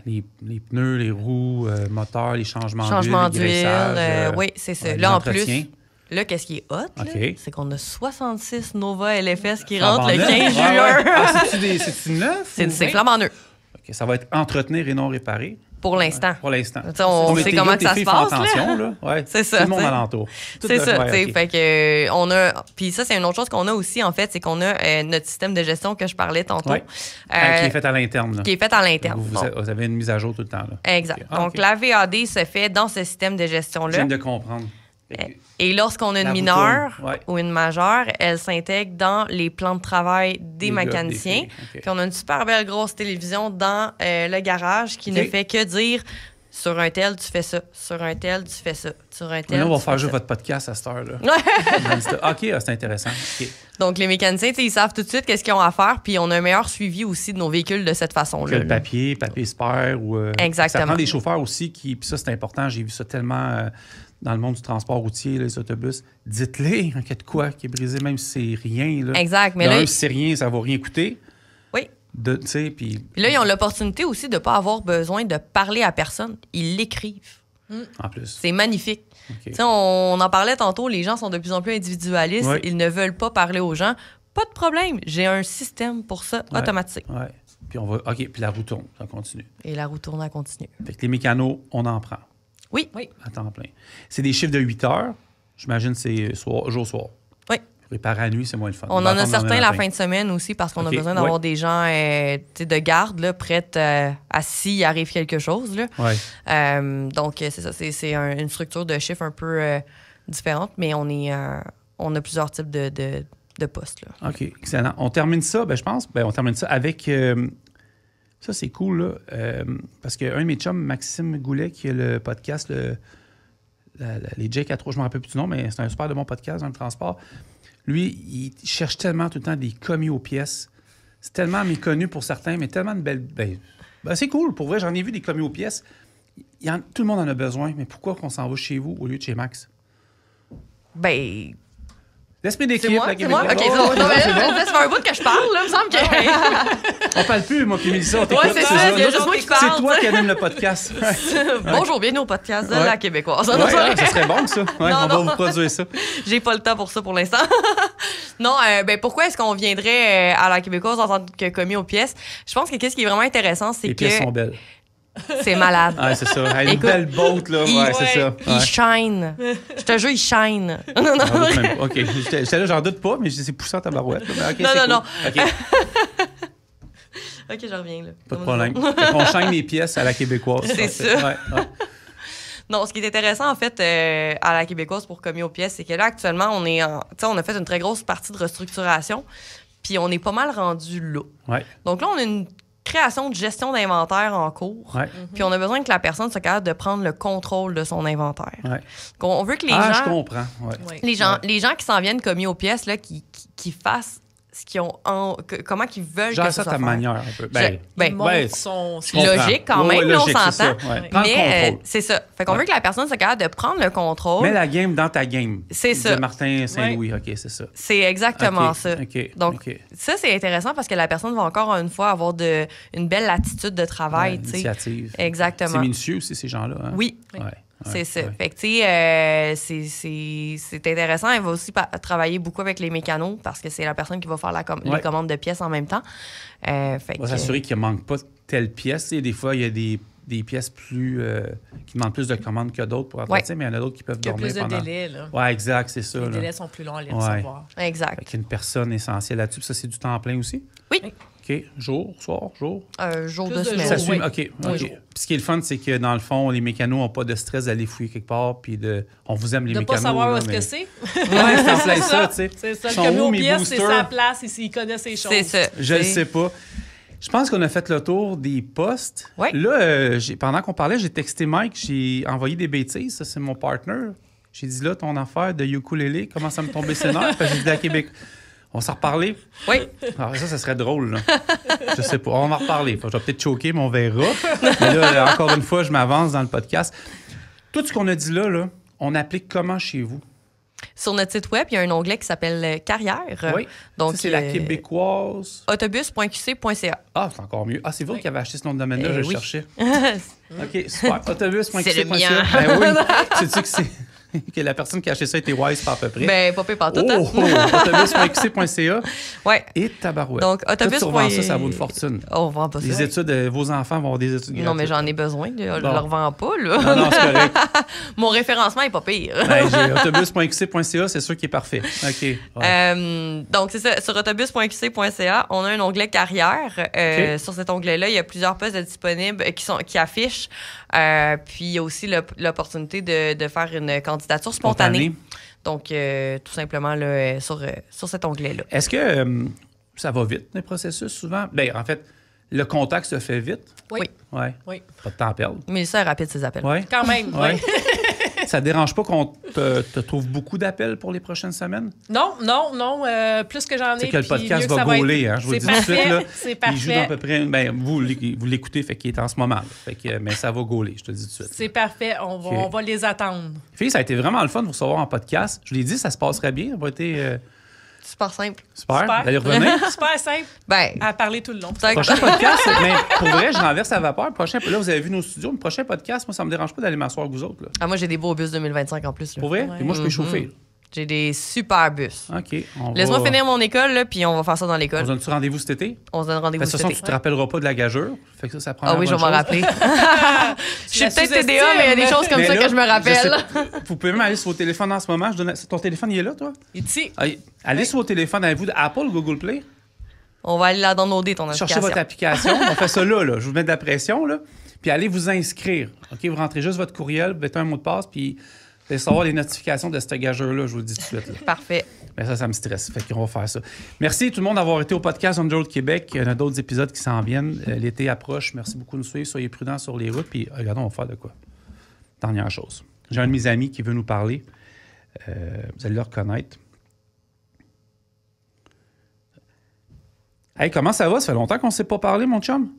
Les pneus, les roues, moteurs, les changements d'huile, oui, c'est ça. Là, en plus... Là, qu'est-ce qui est hot, c'est qu'on a 66 Nova LFS qui rentrent le 15 juin. C'est-tu neuf? C'est flambant neuf. OK, ça va être entretenir et non réparer. Pour l'instant. Pour l'instant. On sait comment que ça se passe. Là. Ouais. C'est ça. Tout le monde alentour. C'est ça. Okay. Fait que, on a. Puis ça, c'est une autre chose qu'on a aussi, en fait, c'est qu'on a notre système de gestion que je parlais tantôt. Ouais. Qui est fait à l'interne. Qui est fait à l'interne. Vous avez une mise à jour tout le temps. Là. Exact. Okay. Donc, la VAD se fait dans ce système de gestion-là. Je viens de comprendre. Et lorsqu'on a une mineure ou une majeure, elle s'intègre dans les plans de travail des mécaniciens. Puis on a une super belle grosse télévision dans le garage qui ne fait que dire sur un tel, tu fais ça. Sur un tel, tu fais ça. Sur un tel, là, on va faire jouer votre podcast à cette heure-là. OK, c'est intéressant. Okay. Donc, les mécaniciens, ils savent tout de suite qu'est-ce qu'ils ont à faire, puis on a un meilleur suivi aussi de nos véhicules de cette façon-là. Que le papier spare. Exactement. Ça prend des chauffeurs aussi qui... Puis ça, c'est important. J'ai vu ça tellement... dans le monde du transport routier, les autobus, dites-les, il y a de quoi qui est brisé, même si c'est rien. Là. Exact. Mais là, si c'est rien, ça ne va rien coûter. Oui. Puis là, ils ont l'opportunité aussi de ne pas avoir besoin de parler à personne. Ils l'écrivent. En plus. C'est magnifique. Okay. On en parlait tantôt, les gens sont de plus en plus individualistes. Oui. Ils ne veulent pas parler aux gens. Pas de problème. J'ai un système pour ça, automatique. Oui. Puis on va. OK, puis la roue tourne, ça continue. Et la roue tourne, elle continue. Fait que les mécanos, on en prend. Oui. À temps plein. C'est des chiffres de 8 heures. J'imagine que c'est jour-soir. Oui. Réparer à nuit, c'est moins le fun. On en a certains la fin de semaine aussi parce qu'on a besoin d'avoir des gens de garde là, prêts à s'il arrive quelque chose. Là. Ouais. Donc, c'est ça. C'est une structure de chiffres un peu différente, mais on a plusieurs types de postes. Là. OK. Excellent. On termine ça, je pense. On termine ça avec... Ça, c'est cool, là, parce qu'un de mes chums, Maxime Goulet, qui a le podcast, les J4, je ne me rappelle plus du nom, mais c'est un super de bon podcast dans le transport. Lui, il cherche tellement tout le temps des commis aux pièces. C'est tellement méconnu pour certains, mais tellement de belles... c'est cool, pour vrai, j'en ai vu des commis aux pièces. Tout le monde en a besoin, mais pourquoi qu'on s'en va chez vous au lieu de chez Max? L'esprit d'équipe, la Québécoise. OK, ça fait un bout que je parle, là, il me semble que... On parle plus, moi puis Mélissa, on t'écoute. Ouais, c'est ça, il y a juste moi qui parle. C'est toi qui anime le podcast. Bonjour, bienvenue au podcast de la Québécoise. Ça serait bon, ça. On va vous produire ça. J'ai pas le temps pour ça pour l'instant. Non, pourquoi est-ce qu'on viendrait à la Québécoise en tant que commis aux pièces? Je pense que ce qui est vraiment intéressant, c'est que... Les pièces sont belles. C'est malade. Ouais, c'est ça. Une belle boat, là. C'est ça. Il shine. Je te jure, il shine. OK. J'étais là, j'en doute pas, mais c'est poussant à ta barouette. Non. OK, je reviens, là. Pas de problème. On chaîne les pièces à la Québécoise. C'est ça. Non, ce qui est intéressant, en fait, à la Québécoise pour commis aux pièces, c'est que là, actuellement, on a fait une très grosse partie de restructuration, puis on est pas mal rendu là. Ouais. Donc là, on a une création de gestion d'inventaire en cours. Ouais. Puis on a besoin que la personne soit capable de prendre le contrôle de son inventaire. Ouais. On veut que les gens... je comprends. Ouais. Les gens qui s'en viennent commis aux pièces, là, qui fassent ce qu'ils ont comment qu'ils veulent genre que ça soit ta fait. manière un peu. C'est logique quand même, là, on s'entend. Mais c'est ça. Fait qu'on veut que la personne soit capable de prendre le contrôle. Mets la game dans ta game. C'est ça. De Martin Saint-Louis. OK, c'est ça. C'est exactement ça. Okay. Donc, ça, c'est intéressant parce que la personne va encore une fois avoir une belle latitude de travail. Initiative. Exactement. C'est minutieux aussi, ces gens-là. Hein? Oui. C'est ça. Fait que, tu sais, c'est intéressant. Elle va aussi travailler beaucoup avec les mécanos parce que c'est la personne qui va faire les commandes de pièces en même temps. On va s'assurer qu'il ne manque pas telle pièce. Et des fois, il y a des pièces qui demandent plus de commandes que d'autres pour entretien, mais il y en a d'autres qui peuvent dormir pendant... Il y a plus de délais, là. Oui, exact, c'est ça. Les délais sont plus longs à les recevoir. Exact. Fait qu'il y a une personne essentielle là-dessus. Ça, c'est du temps plein aussi? Oui. OK. Jour, soir, jour? Jour de semaine. Ça suit? OK. Puis ce qui est le fun, c'est que dans le fond, les mécanos n'ont pas de stress d'aller fouiller quelque part. Puis on vous aime, les mécanos. De pas savoir où est-ce que c'est. Oui, c'est en plein ça, tu sais. C'est ça. Le commis aux pièces, c'est sa place. Il connaît ses choses. C'est ça. Je ne sais pas. Je pense qu'on a fait le tour des postes. Ouais. Là, pendant qu'on parlait, j'ai texté Mike, j'ai envoyé des bêtises. Ça, c'est mon partner. J'ai dit là, ton affaire de ukulélé commence à me tomber ses nerfs. Parce que j'ai dit à Québec, on s'en reparler? Oui. Alors ça serait drôle, là. Je sais pas. On va en reparler. Je vais peut-être choquer, mais on verra. Mais là, encore une fois, je m'avance dans le podcast. Tout ce qu'on a dit là, on applique comment chez vous? Sur notre site web, il y a un onglet qui s'appelle Carrière. Oui. Donc, c'est la Québécoise. Autobus.qc.ca. Ah, c'est encore mieux. Ah, c'est vous qui avez acheté ce nom de domaine-là, je le cherchais. OK, super. Autobus.qc.ca. C'est le mien. Ben oui. Sais-tu que c'est. que la personne qui a acheté ça était wise pas à peu près. Ben, pas pire par tout. Autobus.qc.ca. Ouais. Et tabarouette. Donc, autobus. Ça vaut une fortune. On vend pas ça. Les études, vos enfants vont avoir des études gratuites. Non, mais j'en ai besoin. Je leur vends pas, là. Non, c'est correct. Mon référencement est pas pire. J'ai autobus.qc.ca, c'est sûr qu'il est parfait. OK. Ouais. Donc, c'est ça. Sur autobus.qc.ca, on a un onglet carrière. Sur cet onglet-là, il y a plusieurs postes disponibles qui affichent. Puis, il y a aussi l'opportunité de faire une candidature spontanée. Donc, tout simplement, là, sur cet onglet-là. Est-ce que ça va vite, les processus, souvent? Bien, en fait, le contact se fait vite. Oui. Ouais. Oui. Pas de temps à perdre. Mais ça est rapide, ces appels. Ouais. Quand même, oui. Ça ne dérange pas qu'on te trouve beaucoup d'appels pour les prochaines semaines? Non. Plus que j'en ai, c'est que le podcast va gauler, hein, je vous le dis tout de suite. Là, c'est parfait. Il joue d'à peu près... Ben, vous l'écoutez, fait qu'il est en ce moment. Là, fait que, mais ça va gauler, je te le dis tout de suite. C'est parfait. On va les attendre. Filles, ça a été vraiment le fun de vous recevoir en podcast. Je vous l'ai dit, ça se passerait bien. Ça va être... Super simple. Super. Vous allez revenir? Super simple. Ben, à parler tout le long. Prochain podcast, mais pour vrai, je renverse la vapeur. Là, vous avez vu nos studios. Le prochain podcast, moi, ça me dérange pas d'aller m'asseoir avec vous autres. Là. Ah, moi, j'ai des beaux bus 2025 en plus. Là. Pour vrai? Ouais. Et moi, je peux chauffer. Là. J'ai des super bus. OK. Laisse-moi finir mon école, là, puis on va faire ça dans l'école. On se donne-tu rendez-vous cet été? On se donne rendez-vous cet été. De toute façon, tu te rappelleras pas de la gageure. Fait que ça prend Ah oui, je vais m'en rappeler. Je suis peut-être TDA, mais il y a des choses comme ça que je me rappelle. Vous pouvez même aller sur vos téléphones en ce moment. Ton téléphone, il est là, toi? Il est ici. Allez sur vos téléphones. Avez-vous Apple ou Google Play? On va aller là downloader ton application. Cherchez votre application. On fait ça là. Je vous mets de la pression, là. Puis allez vous inscrire. OK? Vous rentrez juste votre courriel, vous mettez un mot de passe, puis vous allez savoir les notifications de cette gageure-là, je vous le dis tout de suite. Là. Parfait. Mais ça me stresse. Fait qu'on va faire ça. Merci tout le monde d'avoir été au podcast On the Road Québec. Il y en a d'autres épisodes qui s'en viennent. L'été approche. Merci beaucoup de nous suivre. Soyez prudents sur les routes. Puis regardons, on va faire de quoi. Dernière chose. J'ai un de mes amis qui veut nous parler. Vous allez le reconnaître. Hey, comment ça va? Ça fait longtemps qu'on ne s'est pas parlé, mon chum?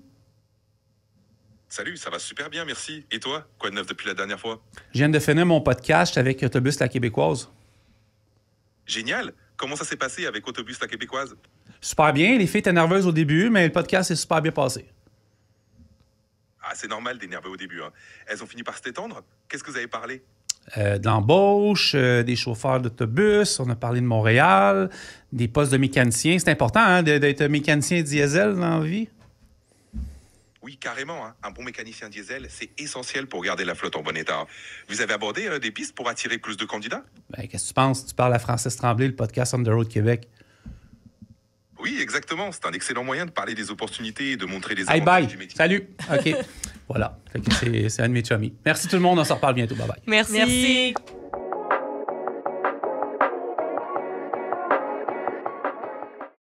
Salut, ça va super bien, merci. Et toi? Quoi de neuf depuis la dernière fois? Je viens de finir mon podcast avec Autobus La Québécoise. Génial! Comment ça s'est passé avec Autobus La Québécoise? Super bien. Les filles étaient nerveuses au début, mais le podcast s'est super bien passé. Ah, c'est normal d'énerver au début. Hein. Elles ont fini par se détendre? Qu'est-ce que vous avez parlé? De l'embauche, des chauffeurs d'autobus, on a parlé de Montréal, des postes de mécaniciens. C'est important hein, d'être mécanicien diesel dans la vie? Oui, carrément. Hein. Un bon mécanicien diesel, c'est essentiel pour garder la flotte en bon état. Vous avez abordé des pistes pour attirer plus de candidats? Ben, qu'est-ce que tu penses? Tu parles à Francis Tremblay, le podcast On the Road Québec. Oui, exactement. C'est un excellent moyen de parler des opportunités et de montrer les avantages du métier. Salut! OK. Voilà. C'est un de mes chummies. Merci tout le monde. On se reparle bientôt. Bye-bye. Merci.